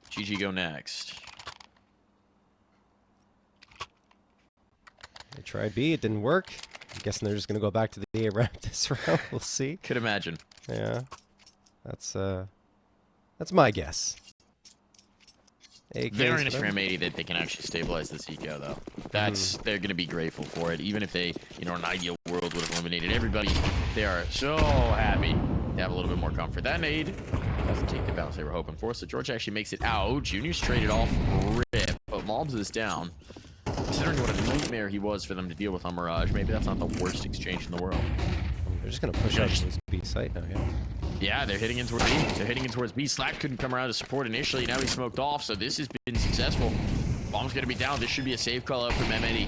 GG go next. They tried B, it didn't work. I'm guessing they're just going to go back to the A ramp this round. We'll see. Could imagine. Yeah. That's my guess. Very nice for M80 that they can actually stabilize this eco, though. That's they're going to be grateful for it. Even if they, in an ideal world, would have eliminated everybody, they are so happy to have a little bit more comfort. That nade doesn't take the bounce they were hoping for, so George actually makes it out. Junior's traded off rip, but Mobs is down. Considering what a nightmare he was for them to deal with on Mirage, maybe that's not the worst exchange in the world. They're just going to push out this B site now, yeah. Yeah, they're hitting in towards B. They're hitting in towards B. Slack couldn't come around to support initially. Now he's smoked off, so this has been successful. Bomb's going to be down. This should be a safe call out from M80.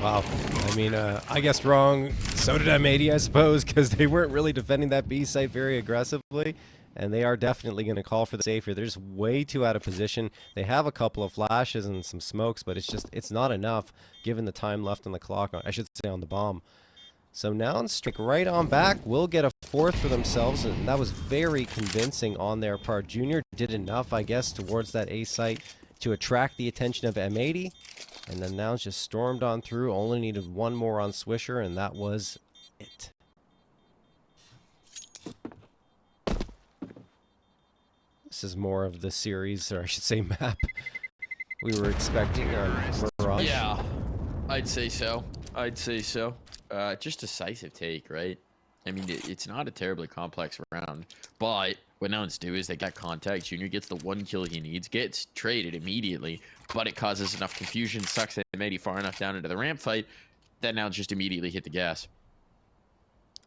Wow. I mean, I guessed wrong. So did M80, I suppose, because they weren't really defending that B site very aggressively. And they are definitely going to call for the save here. They're just way too out of position. They have a couple of flashes and some smokes, but it's not enough given the time left on the clock. I should say on the bomb. So Nouns strike right on back, will get a 4th for themselves, and that was very convincing on their part. Junior did enough, I guess, towards that A site to attract the attention of M80, and then Nouns just stormed on through, only needed one more on Swisher, and that was it. This is more of the series, or I should say map, we were expecting on Mirage. Yeah, I'd say so. I'd say so. Just decisive take, right? I mean, it's not a terribly complex round, but what Nouns do is they get contact. Junior gets the 1 kill he needs, gets traded immediately, but it causes enough confusion, sucks M80 far enough down into the ramp fight that Nouns just immediately hit the gas.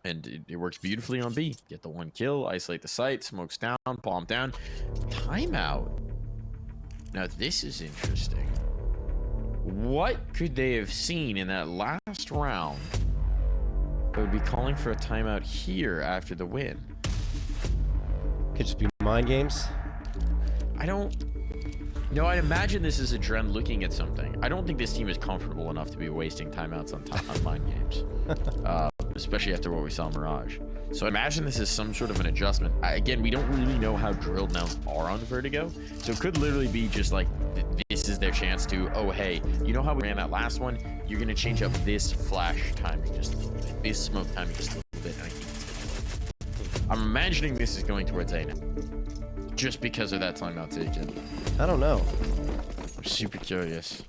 And it works beautifully on B. Get the 1 kill, isolate the site, smokes down, bomb down. Timeout. Now this is interesting. What could they have seen in that last round that would be calling for a timeout here after the win? Could just be mind games. No, I imagine this is Adren looking at something. I don't think this team is comfortable enough to be wasting timeouts on mind games. Especially after what we saw in Mirage. So I imagine this is some sort of an adjustment. Again, we don't really know how drilled Nouns are on Vertigo. So it could literally be just like, this is their chance to, oh, hey, you know how we ran that last one? You're going to change up this flash timing just a little bit. This smoke timing just a little bit. And I think I'm imagining this is going towards A now. Just because of that timeout taken. I don't know. I'm super curious.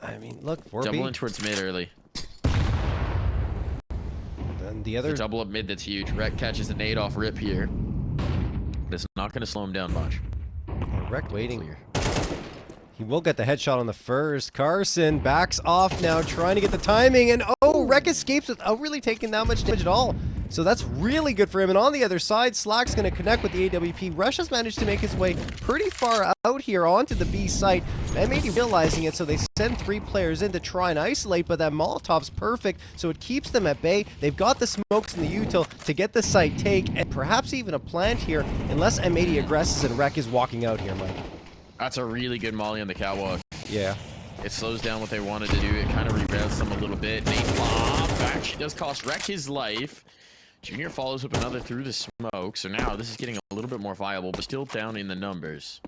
I mean, look, 4B. Double in towards mid early. Then the other... double up mid that's huge. Rec catches a nade off rip here. That's not going to slow him down much. Rec waiting. Clear. He will get the headshot on the first. Carson backs off now, trying to get the timing, and oh, Rec escapes without really taking that much damage at all. So that's really good for him. And on the other side, Slack's going to connect with the AWP. Rush has managed to make his way pretty far out here onto the B site. M80 realizing it, so they send 3 players in to try and isolate, but that Molotov's perfect, so it keeps them at bay. They've got the smokes and the util to get the site take, and perhaps even a plant here, unless M80 aggresses and Rec is walking out here, Mike. That's a really good molly on the catwalk. Yeah. It slows down what they wanted to do. It kind of reroutes them a little bit. Nate Bob actually does cost Rec his life. Junior follows up another through the smoke. So now this is getting a little bit more viable, but still down in the numbers.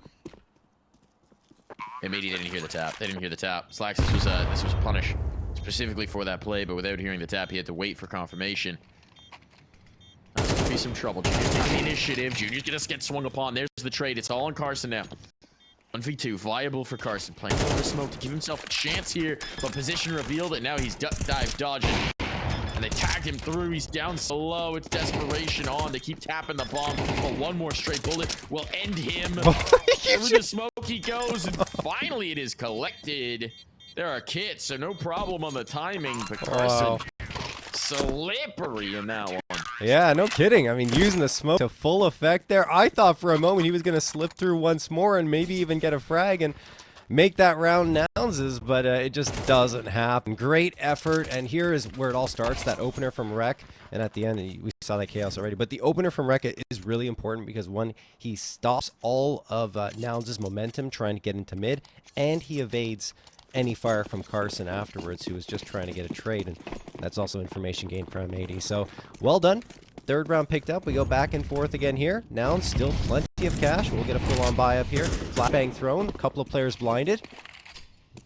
M80 didn't hear the tap. They didn't hear the tap. Slacks, this was punish specifically for that play, but without hearing the tap, he had to wait for confirmation. That's going to be some trouble. Junior taking the initiative. Junior's going to get swung upon. There's the trade. It's all on Carson now. 1v2, viable for Carson. Playing for the smoke to give himself a chance here, but position revealed, and now he's duck dive dodging. And they tagged him through. He's down so low. It's desperation on. They keep tapping the bomb, but one more straight bullet will end him. Through the smoke he goes, and finally it is collected. There are kits, so no problem on the timing, but Carson slippery in that one. Yeah, no kidding. I mean, using the smoke to full effect there. I thought for a moment he was going to slip through once more and maybe even get a frag and make that round Nouns's, but it just doesn't happen. Great effort, and here is where it all starts, that opener from Rec, and at the end, we saw that chaos already, but the opener from Rec is really important because, one, he stops all of Nouns's momentum trying to get into mid, and he evades any fire from Carson afterwards, who was just trying to get a trade, and that's also information gained for M80. So, well done. Third round picked up. We go back and forth again here. Nouns still plenty of cash. We'll get a full-on buy up here. Flashbang thrown. A couple of players blinded.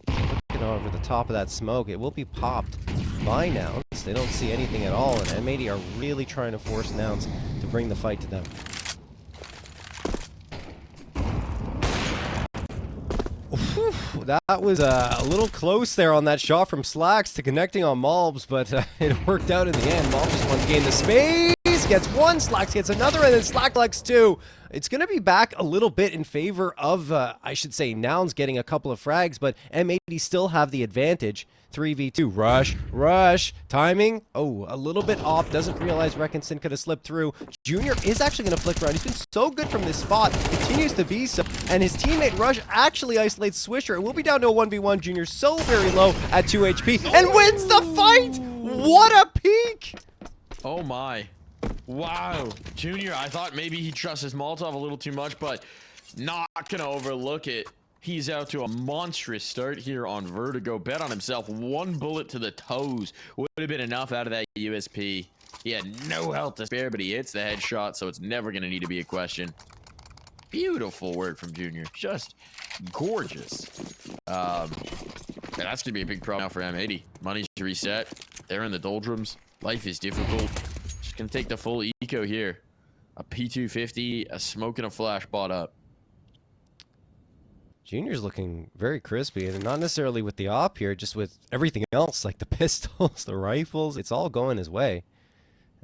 Looking over the top of that smoke. It will be popped by Nouns. They don't see anything at all, and M80 are really trying to force Nouns to bring the fight to them. That was a little close there on that shot from Slacks to connecting on Malbs, but it worked out in the end. Malbs just wants to gain the space, gets one, Slacks gets another, and then Slack collects two. It's going to be back a little bit in favor of, I should say, Nouns getting a couple of frags, but M80 still have the advantage. 3v2, rush, timing, oh, a little bit off, doesn't realize Reckinston could have slipped through. Junior is actually going to flick around. He's been so good from this spot, continues to be so, and his teammate Rush actually isolates Swisher. It will be down to a 1v1. Junior so very low at 2 HP, and wins the fight! What a peak! Oh my. Wow. Junior, I thought maybe he trusts his Molotov a little too much, but not gonna overlook it. He's out to a monstrous start here on Vertigo. Bet on himself. One bullet to the toes would have been enough out of that USP. He had no health to spare, but he hits the headshot, so it's never going to need to be a question. Beautiful work from Junior. Just gorgeous. That's going to be a big problem now for M80. Money's reset. They're in the doldrums. Life is difficult. Just going to take the full eco here. A P250, a smoke, and a flash bought up. Junior's looking very crispy, and not necessarily with the op here, just with everything else, like the pistols, the rifles. It's all going his way.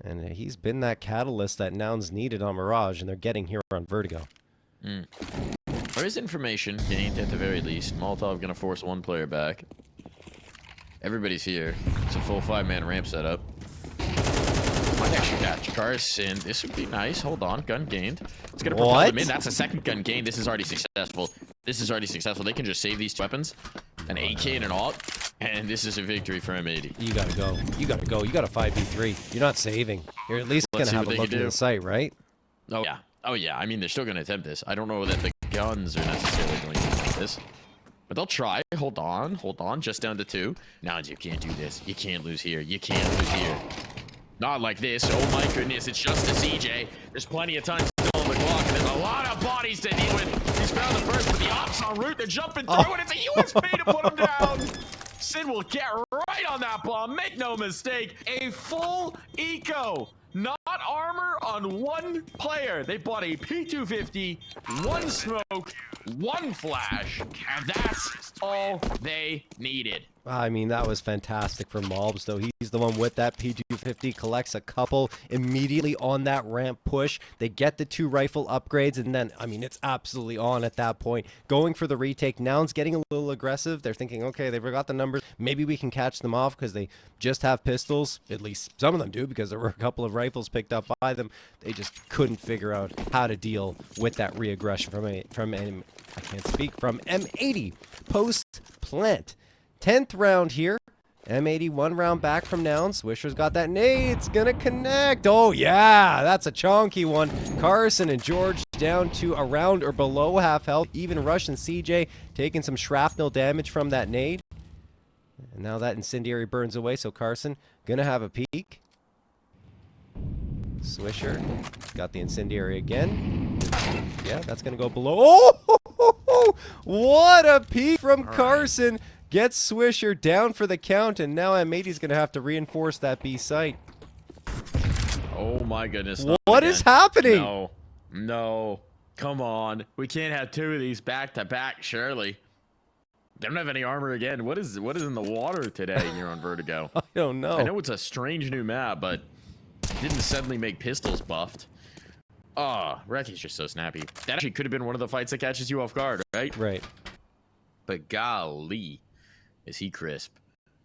And he's been that catalyst that Nouns needed on Mirage, and they're getting here on Vertigo. There is information gained at the very least. Molotov going to force one player back. Everybody's here. It's a full 5-man ramp setup. Might actually catch Carson. This would be nice. Hold on. Gun gained. It's going to propel them in. That's a second gun gained. This is already successful. This is already successful. They can just save these weapons. An AK and an AUG. And this is a victory for M80. You gotta go. You gotta go. You got a 5v3. You're not saving. You're at least going to have a look into the site, right? Oh, yeah. Oh, yeah. I mean, they're still going to attempt this. I don't know that the guns are necessarily going to attempt this. But they'll try. Hold on. Hold on. Just down to 2. Nouns, you can't do this. You can't lose here. You can't lose here. Not like this. Oh my goodness, it's just a CJ. There's plenty of time still on the clock, and there's a lot of bodies to deal with. He's found the first, but the ops en route. They're jumping through, and it's a USP to put him down. Sin will get right on that bomb. Make no mistake. A full eco. Not armor on one player. They bought a P250, one smoke, one flash, and that's all they needed. I mean, that was fantastic for Malbs, though. He's the one with that P250, collects a couple immediately on that ramp push. They get the 2 rifle upgrades, and then, I mean, it's absolutely on at that point. Going for the retake. Nouns getting a little aggressive. They're thinking, okay, they forgot the numbers. Maybe we can catch them off because they just have pistols. At least some of them do, because there were a couple of rifles picked up by them. They just couldn't figure out how to deal with that re-aggression from M80. Post-plant. 10th round here. M80 1 round back from Nouns. Swisher's got that nade. It's gonna connect. Oh yeah, that's a chonky one. Carson and George down to around or below half health. Even Rush and CJ taking some shrapnel damage from that nade. And now that incendiary burns away, so Carson gonna have a peek. Swisher got the incendiary again. Yeah, that's gonna go below. Oh, what a peek from Carson. Gets Swisher down for the count, and now M80's going to have to reinforce that B site. Oh my goodness. What is happening? No. Come on. We can't have two of these back to back, surely. They don't have any armor again. What is in the water today here on Vertigo? I don't know. I know it's a strange new map, but it didn't suddenly make pistols buffed. Oh, Recky's just so snappy. That actually could have been one of the fights that catches you off guard, right? Right. But golly, is he crisp.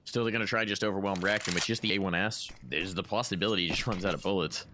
Still, they're going to try just overwhelm Rek, and with just the A1S, there's the possibility he just runs out of bullets.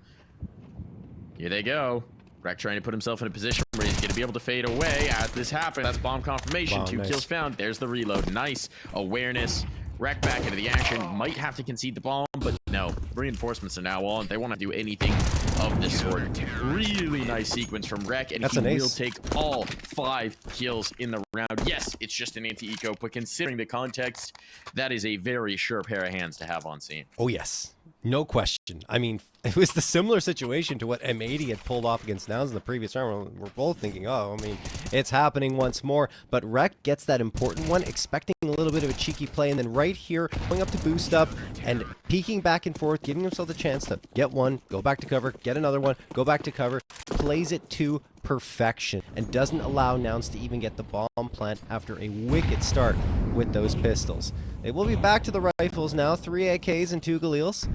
Here they go. Rek trying to put himself in a position where he's going to be able to fade away as this happens. That's bomb confirmation. Two nice. kills found. There's the reload. Nice awareness. Rek back into the action. Might have to concede the bomb, but no. Reinforcements are now on. They want to do anything of this sort. Really nice sequence from Rek, and he will take all 5 kills in the round. Yes, it's just an anti-eco, but considering the context, that is a very sure pair of hands to have on scene. Oh, yes. No question. I mean, it was the similar situation to what M80 had pulled off against Nouns in the previous round. We're both thinking, oh, I mean, it's happening once more. But Rek gets that important one, expecting a little bit of a cheeky play, and then right here, going up to boost up and peeking back and forth, giving himself the chance to get one, go back to cover, get another one, go back to cover, plays it to perfection, and doesn't allow Nouns to even get the bomb plant after a wicked start with those pistols. They will be back to the rifles now, 3 AKs and 2 Galils.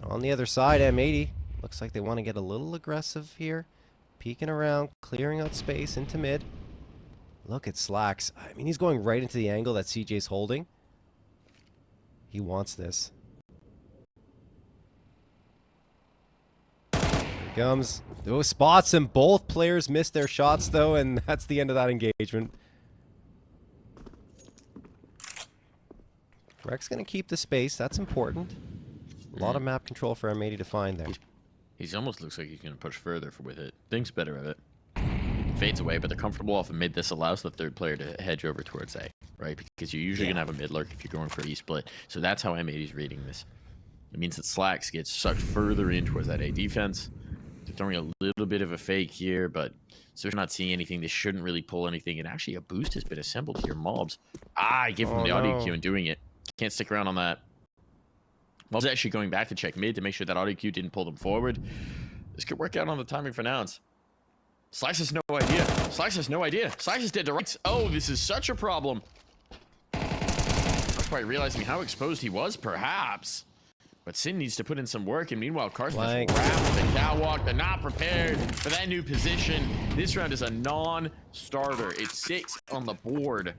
On the other side, M80 looks like they want to get a little aggressive here. Peeking around, clearing out space into mid. Look at Slacks. I mean, he's going right into the angle that CJ's holding. He wants this. Here he comes. Those spots, and both players missed their shots, though, and that's the end of that engagement. Rek's going to keep the space. That's important. A lot of map control for M80 to find there. He almost looks like he's going to push further with it. Thinks better of it. Fades away, but they're comfortable off of mid. This allows the third player to hedge over towards A, right? Because you're usually going to have a mid lurk if you're going for E-split. So that's how M80's reading this. It means that Slacks gets sucked further in towards that A defense. They're throwing a little bit of a fake here, but so they're not seeing anything. They shouldn't really pull anything. And actually, a boost has been assembled to your mobs. I give them the audio cue and doing it. Can't stick around on that. Mobs actually going back to check mid to make sure that audio cue didn't pull them forward. This could work out on the timing for Nouns. Slacks has no idea. Slacks has no idea. Slacks is dead to rights. Oh, this is such a problem. Not quite realizing how exposed he was, perhaps. But Sin needs to put in some work, and meanwhile, Carson is wrapped with the catwalk. They're not prepared for that new position. This round is a non-starter. It's 6 on the board.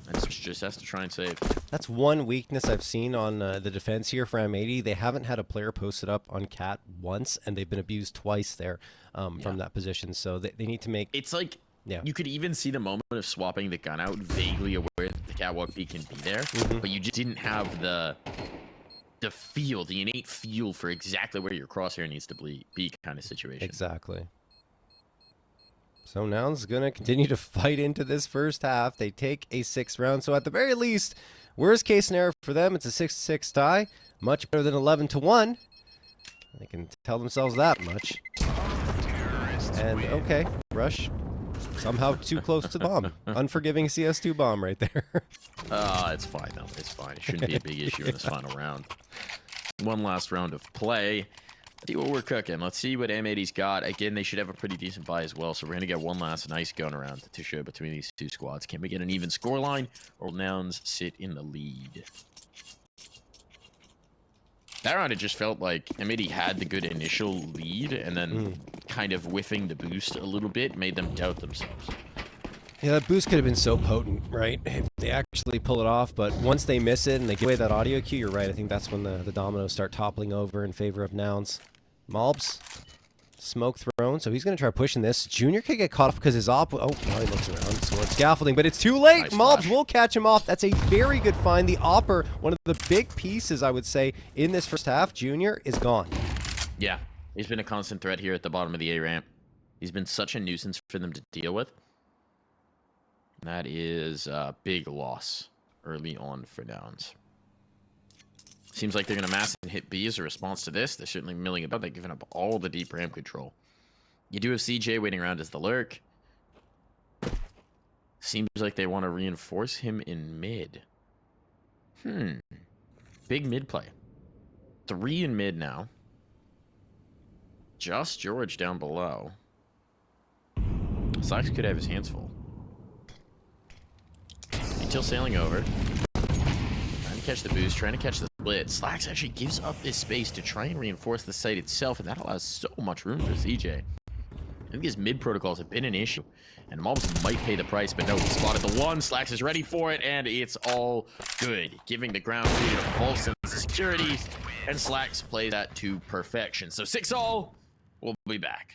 And just has to try and save. That's one weakness I've seen on the defense here for M80. They haven't had a player posted up on Cat once, and they've been abused twice there from that position. So they need to make... It's like, you could even see the moment of swapping the gun out, vaguely aware that the catwalk B can be there, but you just didn't have the feel, the innate feel for exactly where your crosshair needs to be kind of situation. Exactly. So Nouns going to continue to fight into this first half. They take a 6th round. So at the very least, worst case scenario for them, it's a 6-6 tie. Much better than 11-1. They can tell themselves that much. And okay, Rush somehow too close to the bomb. Unforgiving CS2 bomb right there. It's fine though. It's fine. It shouldn't be a big issue in this final round. One last round of play. See what we're cooking. Let's see what M80's got. Again, they should have a pretty decent buy as well. So we're going to get one last nice gun around to show between these two squads. Can we get an even scoreline, or will Nouns sit in the lead? That round, it just felt like M80 had the good initial lead, and then kind of whiffing the boost a little bit made them doubt themselves. Yeah, that boost could have been so potent, right? If they actually pull it off, but once they miss it and they give away that audio cue, you're right. I think that's when the dominoes start toppling over in favor of Nouns. Mobs, smoke thrown, so he's going to try pushing this. Junior could get caught off because his op... Oh, now he looks around towards scaffolding, but it's too late. Nice Mobs flash. will catch him off. That's a very good find. The opper, one of the big pieces, I would say, in this first half, Junior is gone. Yeah, he's been a constant threat here at the bottom of the A ramp. He's been such a nuisance for them to deal with. That is a big loss early on for Nouns. Seems like they're going to mass and hit B as a response to this. They're certainly milling about. They're giving up all the deep ramp control. You do have CJ waiting around as the lurk. Seems like they want to reinforce him in mid. Big mid play. 3 in mid now. Just George down below. Slacks could have his hands full. Until sailing over. Trying to catch the boost, trying to catch the split. Slacks actually gives up this space to try and reinforce the site itself, and that allows so much room for CJ. I think his mid protocols have been an issue, and mobs might pay the price, but no, he spotted the one. Slacks is ready for it, and it's all good. Giving the ground created a false sense of security, and Slacks plays that to perfection. So 6-all, we'll be back.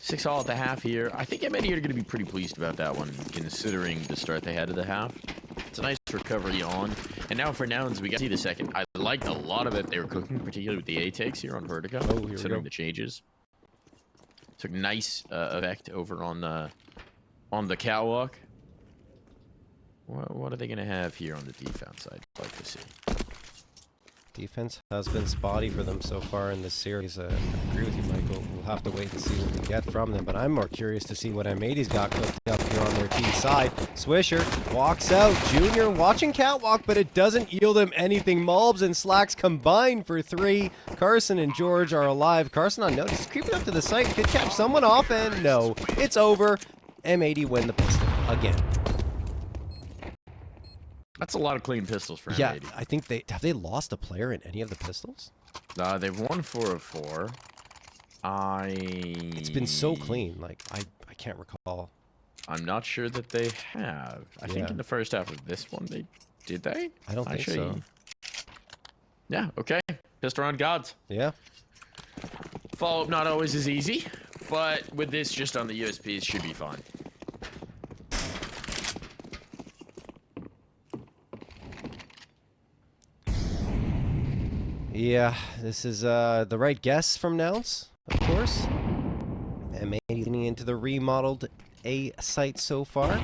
Six all at the half here. I think M80 are going to be pretty pleased about that one, considering the start they had to the half. It's a nice recovery on. And now for Nouns, we got to see the second. I liked a lot of it they were cooking, particularly with the A takes here on Vertigo, considering the changes. Took nice effect over on the catwalk. What are they going to have here on the defense side? I'd like to see. Defense has been spotty for them so far in this series. I agree with you, Michael. We'll have to wait and see what we get from them, but I'm more curious to see what M80's got cooked up here on their team side. Swisher walks out. Junior watching catwalk, but it doesn't yield him anything. Mulbs and Slacks combined for 3. Carson and George are alive. Carson on note, he's creeping up to the site. Could catch someone off, and no. It's over. M80 win the pistol again. That's a lot of clean pistols for M80. Yeah, I think have they lost a player in any of the pistols? They've won 4 of 4. It's been so clean. Like I can't recall. I'm not sure that they have. I think in the first half of this one did they? I don't think so. Yeah. Okay. Pistol round gods. Yeah. Follow up not always as easy, but with this just on the USPs should be fine. Yeah, this is the right guess from Nouns, of course. M80 leaning into the remodeled A site so far.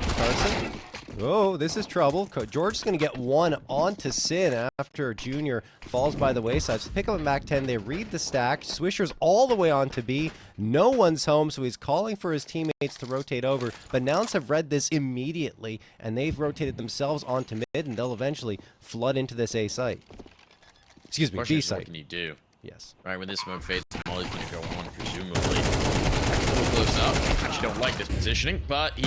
Carson. Oh, this is trouble. George is going to get one onto Sin after Junior falls by the wayside. So pick up a Mac 10. They read the stack. Swisher's all the way onto B. No one's home, so he's calling for his teammates to rotate over. But Nouns have read this immediately, and they've rotated themselves onto mid, and they'll eventually flood into this A site. Excuse me, B site. What can you do? Yes. All right, when this smoke fades, Molly's going to go on, presumably. A little close up. Actually don't like this positioning, but he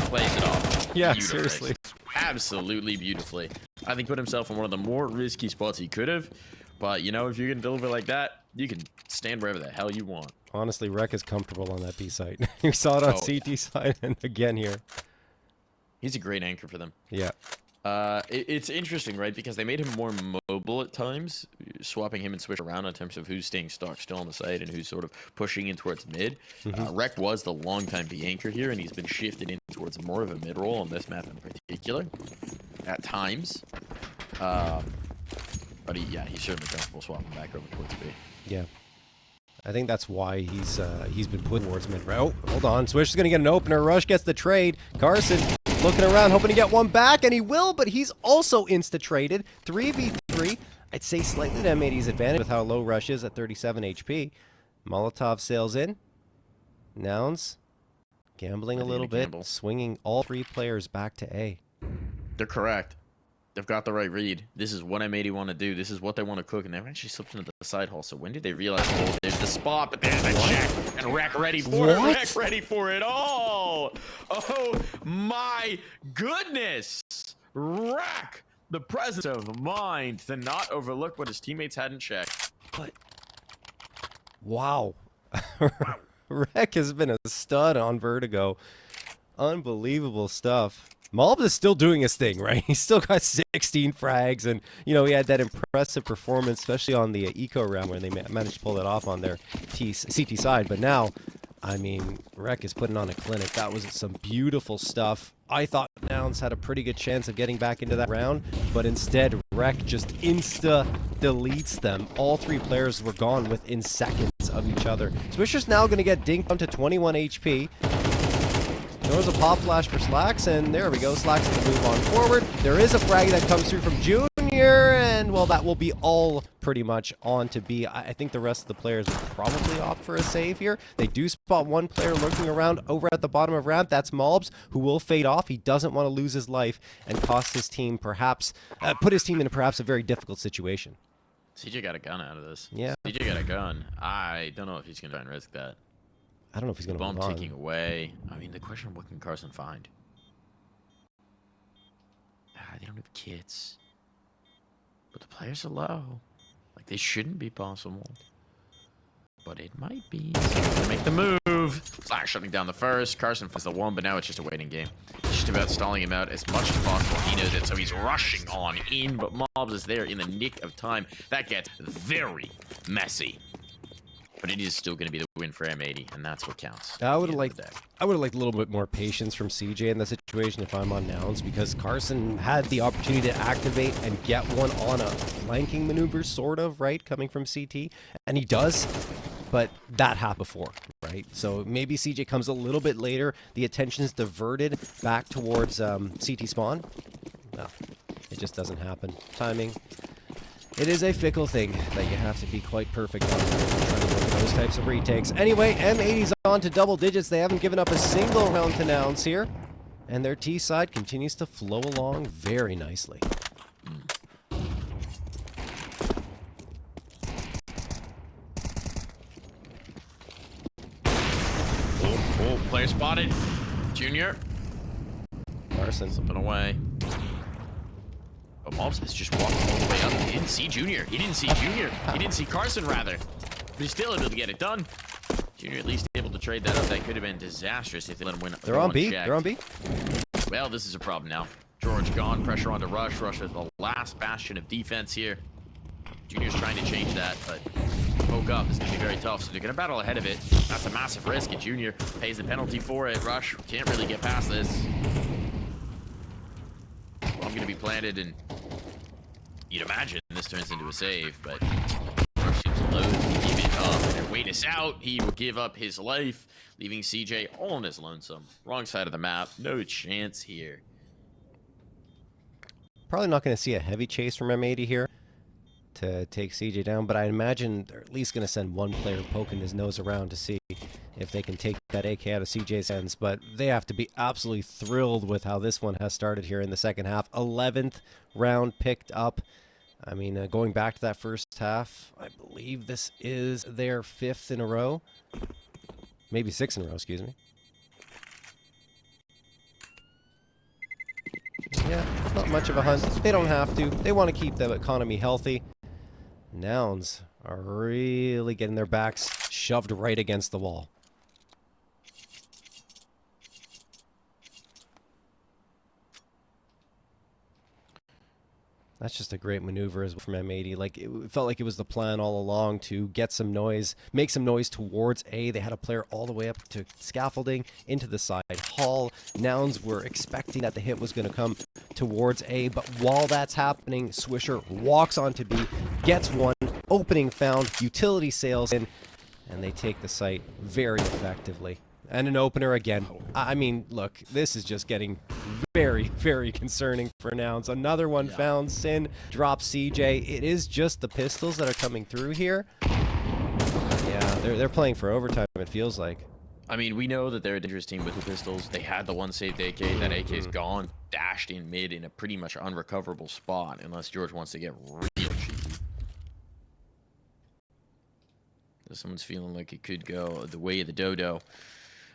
plays it off. Yeah, seriously. Absolutely beautifully. I think put himself in one of the more risky spots he could have. But, you know, if you can deliver like that, you can stand wherever the hell you want. Honestly, Rec is comfortable on that B site. You saw it on CT side and again here. He's a great anchor for them. Yeah. It's interesting, right? Because they made him more mobile at times, swapping him and Swish around in terms of who's staying stuck still on the site and who's sort of pushing in towards mid. Rec was the longtime B anchor here, and he's been shifted in towards more of a mid role on this map in particular, at times. But he's certainly comfortable swapping back over towards B. Yeah. I think that's why he's been put towards mid. Oh, hold on. Swish is going to get an opener. Rush gets the trade. Carson looking around, hoping to get one back, and he will, but he's also insta-traded. 3v3. I'd say slightly to M80's advantage with how low Rush is at 37 HP. Molotov sails in. Nouns gambling a little bit, swinging all three players back to A. They're correct. They've got the right read. This is what M80 want to do. This is what they want to cook, and they've actually slipped into the side hall. So when did they realize, oh, there's the spot, but there's the check, and Rec ready for it. Rec ready for it all. Oh, my goodness. Rec, the presence of mind to not overlook what his teammates hadn't checked. But, wow. Rec has been a stud on Vertigo. Unbelievable stuff. Mulbs is still doing his thing, right? He's still got 16 frags, and, you know, he had that impressive performance, especially on the Eco round where they managed to pull it off on their CT side. But now, I mean, Rec is putting on a clinic. That was some beautiful stuff. I thought Nouns had a pretty good chance of getting back into that round, but instead, Rec just insta-deletes them. All three players were gone within seconds of each other. Swisher's now going to get dinked down to 21 HP. There was a pop flash for Slacks, and there we go. Slacks going to move on forward. There is a frag that comes through from Junior, and, well, that will be all pretty much on to B. I think the rest of the players will probably opt for a save here. They do spot one player lurking around over at the bottom of ramp. That's Mulbs, who will fade off. He doesn't want to lose his life and cost his team perhaps, put his team in perhaps a very difficult situation. CJ got a gun out of this. Yeah. CJ got a gun. I don't know if he's going to try and risk that. I don't know if he's going to bomb ticking away. I mean, the question, what can Carson find? They don't have kits. But the players are low. Like, they shouldn't be possible. But it might be. So make the move. Slash shutting down the first. Carson finds the one, but now it's just a waiting game. It's just about stalling him out as much as possible. He knows it, so he's rushing on in, but Mobs is there in the nick of time. That gets very messy. But it is still going to be the win for M80, and that's what counts. I would have liked a little bit more patience from CJ in the situation if I'm on Nouns, because Carson had the opportunity to activate and get one on a flanking maneuver, sort of, right, coming from CT, and he does, but that happened before, right? So maybe CJ comes a little bit later, the attention is diverted back towards CT spawn. No, it just doesn't happen. Timing. It is a fickle thing that you have to be quite perfect on trying to work those types of retakes. Anyway, M80's on to double digits. They haven't given up a single round to Nouns here. And their T side continues to flow along very nicely. Oh, player spotted. Junior. Carson. Slipping away. But Mobs has just walked all the way up. He didn't see Junior. He didn't see Junior. He didn't see Carson, rather. But he's still able to get it done. Junior at least able to trade that up. That could have been disastrous if they let him win. They're on B. They're on B. Well, this is a problem now. George gone. Pressure onto Rush. Rush is the last bastion of defense here. Junior's trying to change that, but poke up is going to be very tough. So they're going to battle ahead of it. That's a massive risk, and Junior pays the penalty for it. Rush can't really get past this. I'm going to be planted, and you'd imagine this this turns into a save, but Rush seems loath to give it up. And wait us out. He will give up his life, leaving CJ all on his lonesome. Wrong side of the map. No chance here. Probably not going to see a heavy chase from M80 here to take CJ down, but I imagine they're at least going to send one player poking his nose around to see if they can take that AK out of CJ's hands. But they have to be absolutely thrilled with how this one has started here in the second half. 11th round picked up. I mean, going back to that first half, I believe this is their 5th in a row. Maybe 6 in a row, excuse me. Yeah, not much of a hunt. They don't have to. They want to keep the economy healthy. Nouns are really getting their backs shoved right against the wall. That's just a great maneuver as well from M80. Like, it felt like it was the plan all along to get some noise, make some noise towards A. They had a player all the way up to scaffolding, into the side hall. Nouns were expecting that the hit was going to come towards A, but while that's happening, Swisher walks onto B, gets one, opening found, utility sails in, and they take the site very effectively. And an opener again. I mean, look, this is just getting very, very concerning for Nouns. Another one found. Sin drops CJ. It is just the pistols that are coming through here. Yeah, they're playing for overtime, it feels like. I mean, we know that they're a dangerous team with the pistols. They had the one saved AK. That AK is gone, dashed in mid in a pretty much unrecoverable spot, unless George wants to get real cheeky. So someone's feeling like it could go the way of the dodo.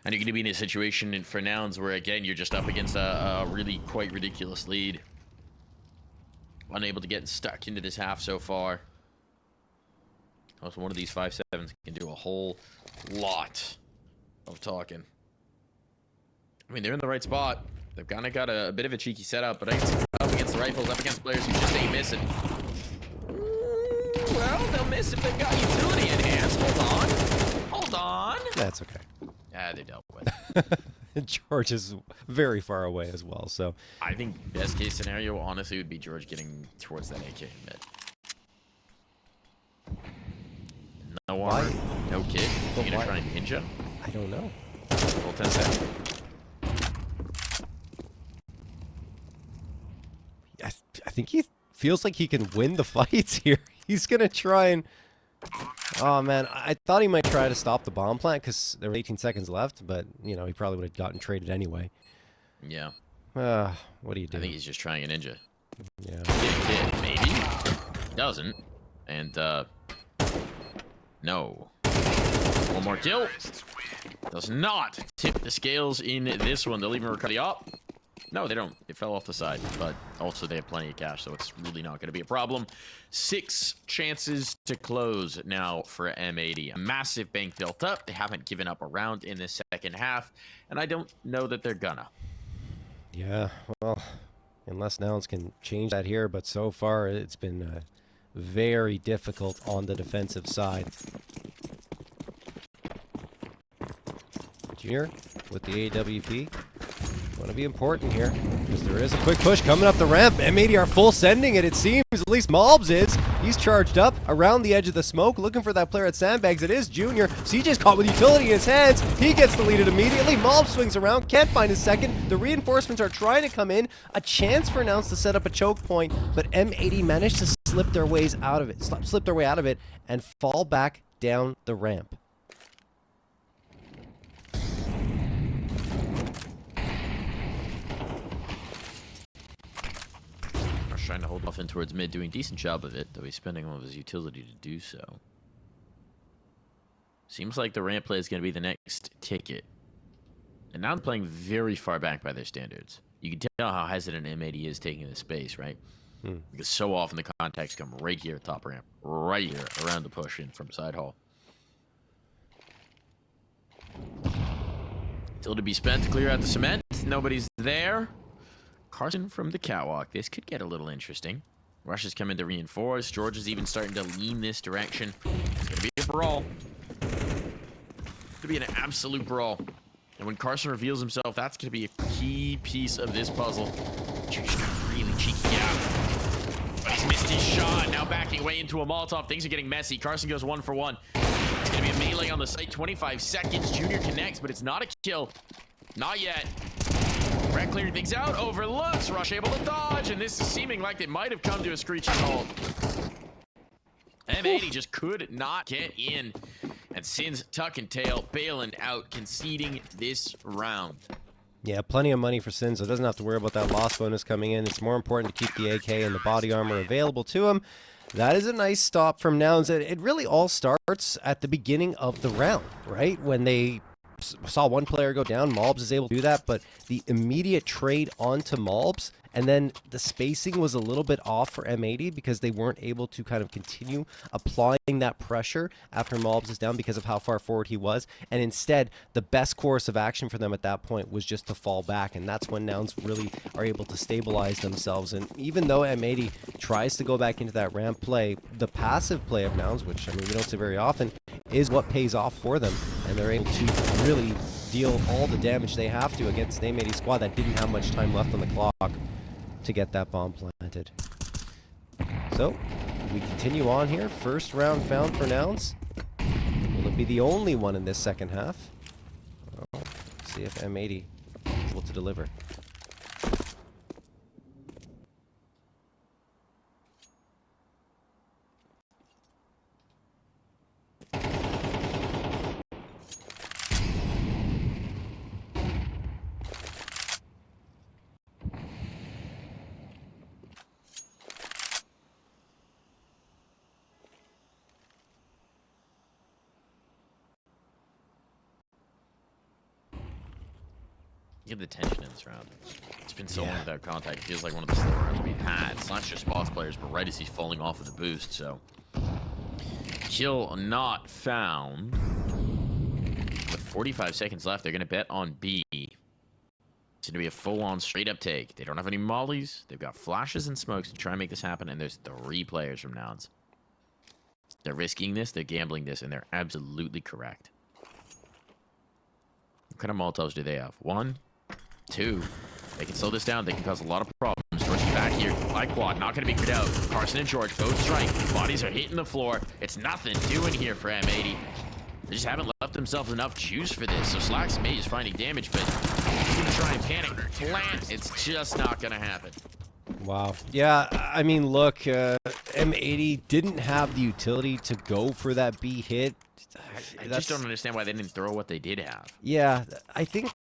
And you're going to be in a situation for Nouns where, again, you're just up against a really quite ridiculous lead. Unable to get stuck into this half so far. Also, one of these 5-7s can do a whole lot of talking. I mean, they're in the right spot. They've kind of got a bit of a cheeky setup, but up against the rifles, up against players who just ain't missing. Well, they'll miss if they've got utility enhanced. Hold on. Hold on. That's okay. Ah, they dealt with. George is very far away as well, so I think best case scenario, honestly, would be George getting towards that AK in mid. No armor, no kit. You gonna try and ninja? I don't know. Full 10 seconds. I think he feels like he can win the fights here. He's gonna try and... Oh, man, I thought he might try to stop the bomb plant because there were 18 seconds left, but, you know, he probably would have gotten traded anyway. Yeah. What do you do? I think he's just trying a ninja. Yeah. Get a kid, maybe. Doesn't. And, no. One more kill. Does not tip the scales in this one. They'll even recover the op. No, they don't. It fell off the side, but also they have plenty of cash, so it's really not going to be a problem. 6 chances to close now for M80. A massive bank built up. They haven't given up a round in the second half, and I don't know that they're gonna. Yeah, well, unless Nouns can change that here, but so far it's been very difficult on the defensive side. Junior with the AWP. Want to be important here, because there is a quick push coming up the ramp. M80 are full sending it seems. At least Mobs is. He's charged up around the edge of the smoke, looking for that player at Sandbags. It is Junior. CJ's caught with utility in his hands. He gets deleted immediately. Mobs swings around, can't find his second. The reinforcements are trying to come in. A chance for Nouns to set up a choke point, but M80 managed to slip their way out of it, and fall back down the ramp. Trying to hold off in towards mid, doing a decent job of it, though he's spending all of his utility to do so. Seems like the ramp play is going to be the next ticket. And now they're playing very far back by their standards. You can tell how hesitant M80 is taking the space, right? Because so often the contacts come right here at top ramp, right here around the push in from side hall. Still to be spent to clear out the cement. Nobody's there. Carson from the catwalk. This could get a little interesting. Rush is coming to reinforce. George is even starting to lean this direction. It's going to be a brawl. It's going to be an absolute brawl. And when Carson reveals himself, that's going to be a key piece of this puzzle. Really cheeky gap. but he's missed his shot. Now backing away into a Molotov. Things are getting messy. Carson goes 1 for 1. It's going to be a melee on the site. 25 seconds. Junior connects, but it's not a kill. Not yet. Red clearing things out. Overlooks. Rush able to dodge, and this is seeming like it might have come to a screeching halt. M80 just could not get in. And Sin's tuck and tail, bailing out, conceding this round. Yeah, plenty of money for Sin, so doesn't have to worry about that loss bonus coming in. It's more important to keep the AK and the body armor available to him. That is a nice stop from Nouns. It really all starts at the beginning of the round, right? When they saw one player go down, Malbs is able to do that, but the immediate trade onto Malbs, and then the spacing was a little bit off for M80 because they weren't able to kind of continue applying that pressure after Malbs is down because of how far forward he was. And instead, the best course of action for them at that point was just to fall back. And that's when Nouns really are able to stabilize themselves. And even though M80 tries to go back into that ramp play, the passive play of Nouns, which I mean we don't see very often, is what pays off for them. And they're able to really deal all the damage they have to against an M80 squad that didn't have much time left on the clock to get that bomb planted. So, we continue on here. First round found for Nouns. Will it be the only one in this second half? Well, see if M80 is able to deliver. Get the tension in this round. It's been so long without contact. It feels like one of the slower rounds we've had. It's not just boss players, but right as he's falling off of the boost, so. Kill not found. With 45 seconds left, they're going to bet on B. It's going to be a full-on straight-up take. They don't have any mollies. They've got flashes and smokes to try and make this happen, and there's 3 players from Nouns. They're risking this, they're gambling this, and they're absolutely correct. What kind of Molotovs do they have? 1, 2. They can slow this down. They can cause a lot of problems. George is back here. By quad. Not going to be cleared out. Carson and George both strike. Bodies are hitting the floor. It's nothing doing here for M80. They just haven't left themselves enough juice for this. So Slack's May is finding damage, but he's going to try and panic. Plant. It's just not going to happen. Wow. Yeah, I mean, look, M80 didn't have the utility to go for that B hit. I just don't understand why they didn't throw what they did have. Yeah, I think...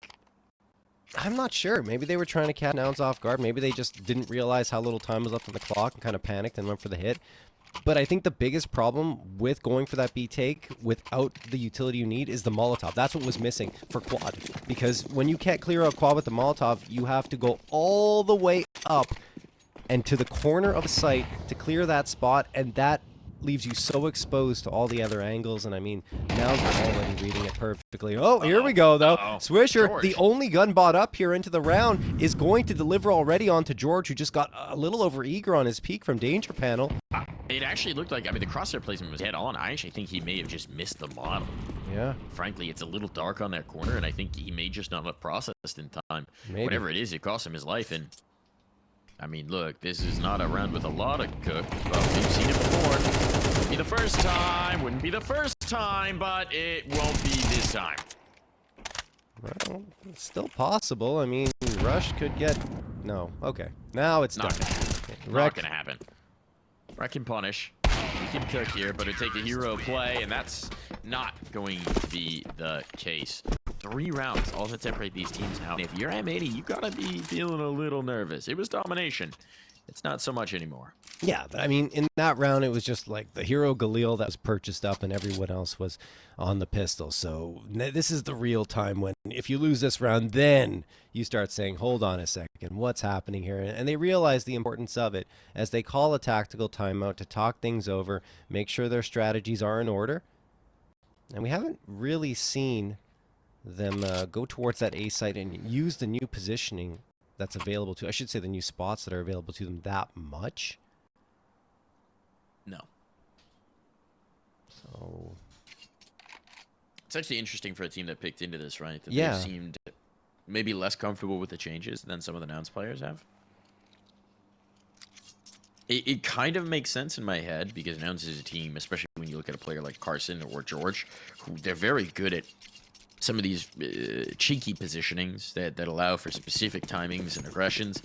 I'm not sure. Maybe they were trying to catch Nouns off guard. Maybe they just didn't realize how little time was left on the clock and kind of panicked and went for the hit. But I think the biggest problem with going for that B take without the utility you need is the Molotov. That's what was missing for quad. Because when you can't clear out quad with the Molotov, you have to go all the way up and to the corner of the site to clear that spot, and that leaves you so exposed to all the other angles. And I mean, now they're already reading it perfectly. Oh, here we go, though. Swisher, George, the only gun bot up here into the round, is going to deliver already onto George, who just got a little over eager on his peak from Danger Panel. It actually looked like, I mean, the crosshair placement was head on. I actually think he may have just missed the model. Yeah. Frankly, it's a little dark on that corner, and I think he may just not have processed in time. Maybe. Whatever it is, it cost him his life, and I mean, look, this is not a round with a lot of cook, but we've seen it before. Wouldn't be the first time, wouldn't be the first time, but it won't be this time. Well, it's still possible. I mean, Rush could get... No. Okay. Now it's not done. gonna happen. Not gonna happen. Wreck can punish. He can cook here, but it'd take a hero play, and that's not going to be the case. 3 rounds, all that separate these teams now. If you're M80, you gotta be feeling a little nervous. It was domination. It's not so much anymore. Yeah, but I mean, in that round, it was just like the hero Galil that was purchased up and everyone else was on the pistol. So this is the real time when if you lose this round, then you start saying, hold on a second, what's happening here? And they realize the importance of it as they call a tactical timeout to talk things over, make sure their strategies are in order. And we haven't really seen them go towards that A site and use the new positioning that's available to, I should say the new spots that are available to them that much. No. So it's actually interesting for a team that picked into this, right? That yeah. They seemed maybe less comfortable with the changes than some of the Nouns players have. It kind of makes sense in my head because Nouns is a team, especially when you look at a player like Carson or George, who they're very good at some of these cheeky positionings that allow for specific timings and aggressions.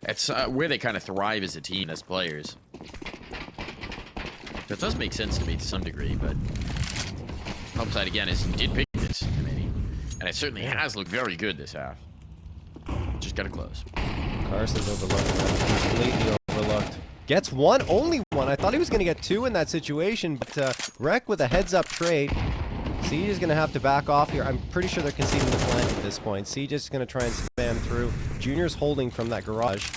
It's where they kind of thrive as a team, as players. So it does make sense to me to some degree, but upside again is he did pick this, and it certainly has looked very good this half. Just gotta close. Carson's overlooked, completely overlooked. Gets one, only one. I thought he was going to get two in that situation, but Rec with a heads-up trade. Siege is going to have to back off here. I'm pretty sure they're conceding the flank at this point. Siege is going to try and spam through. Junior's holding from that garage.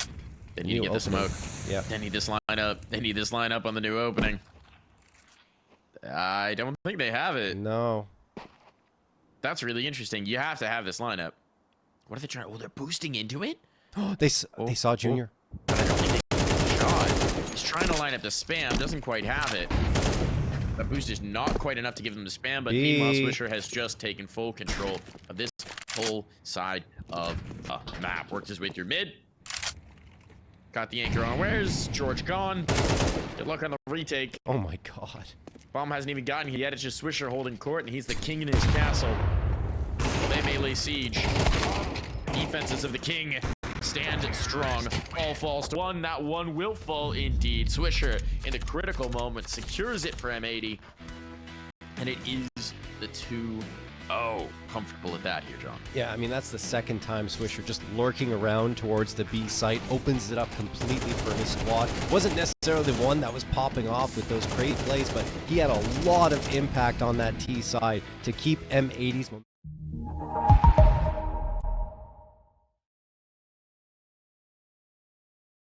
They need to get the smoke. Yeah. They need this line up. They need this line up on the new opening. I don't think they have it. No. That's really interesting. You have to have this lineup. What are they trying? Oh, they're boosting into it? They saw Junior. But I don't think they get the shot. He's trying to line up the spam. Doesn't quite have it. That boost is not quite enough to give them the spam, but meanwhile, Swisher has just taken full control of this whole side of the map. Worked his way through mid. Got the anchor on. Where's George gone? Good luck on the retake. Oh my god. Bomb hasn't even gotten here yet. It's just Swisher holding court, and he's the king in his castle. Well, they may lay siege. Defenses of the king stand strong. All falls to one. That one will fall indeed. Swisher, in the critical moment, secures it for M80. And it is the 2-0. Comfortable at that here, John. Yeah, I mean, that's the second time Swisher just lurking around towards the B site, opens it up completely for his squad. Wasn't necessarily the one that was popping off with those crate plays, but he had a lot of impact on that T side to keep M80's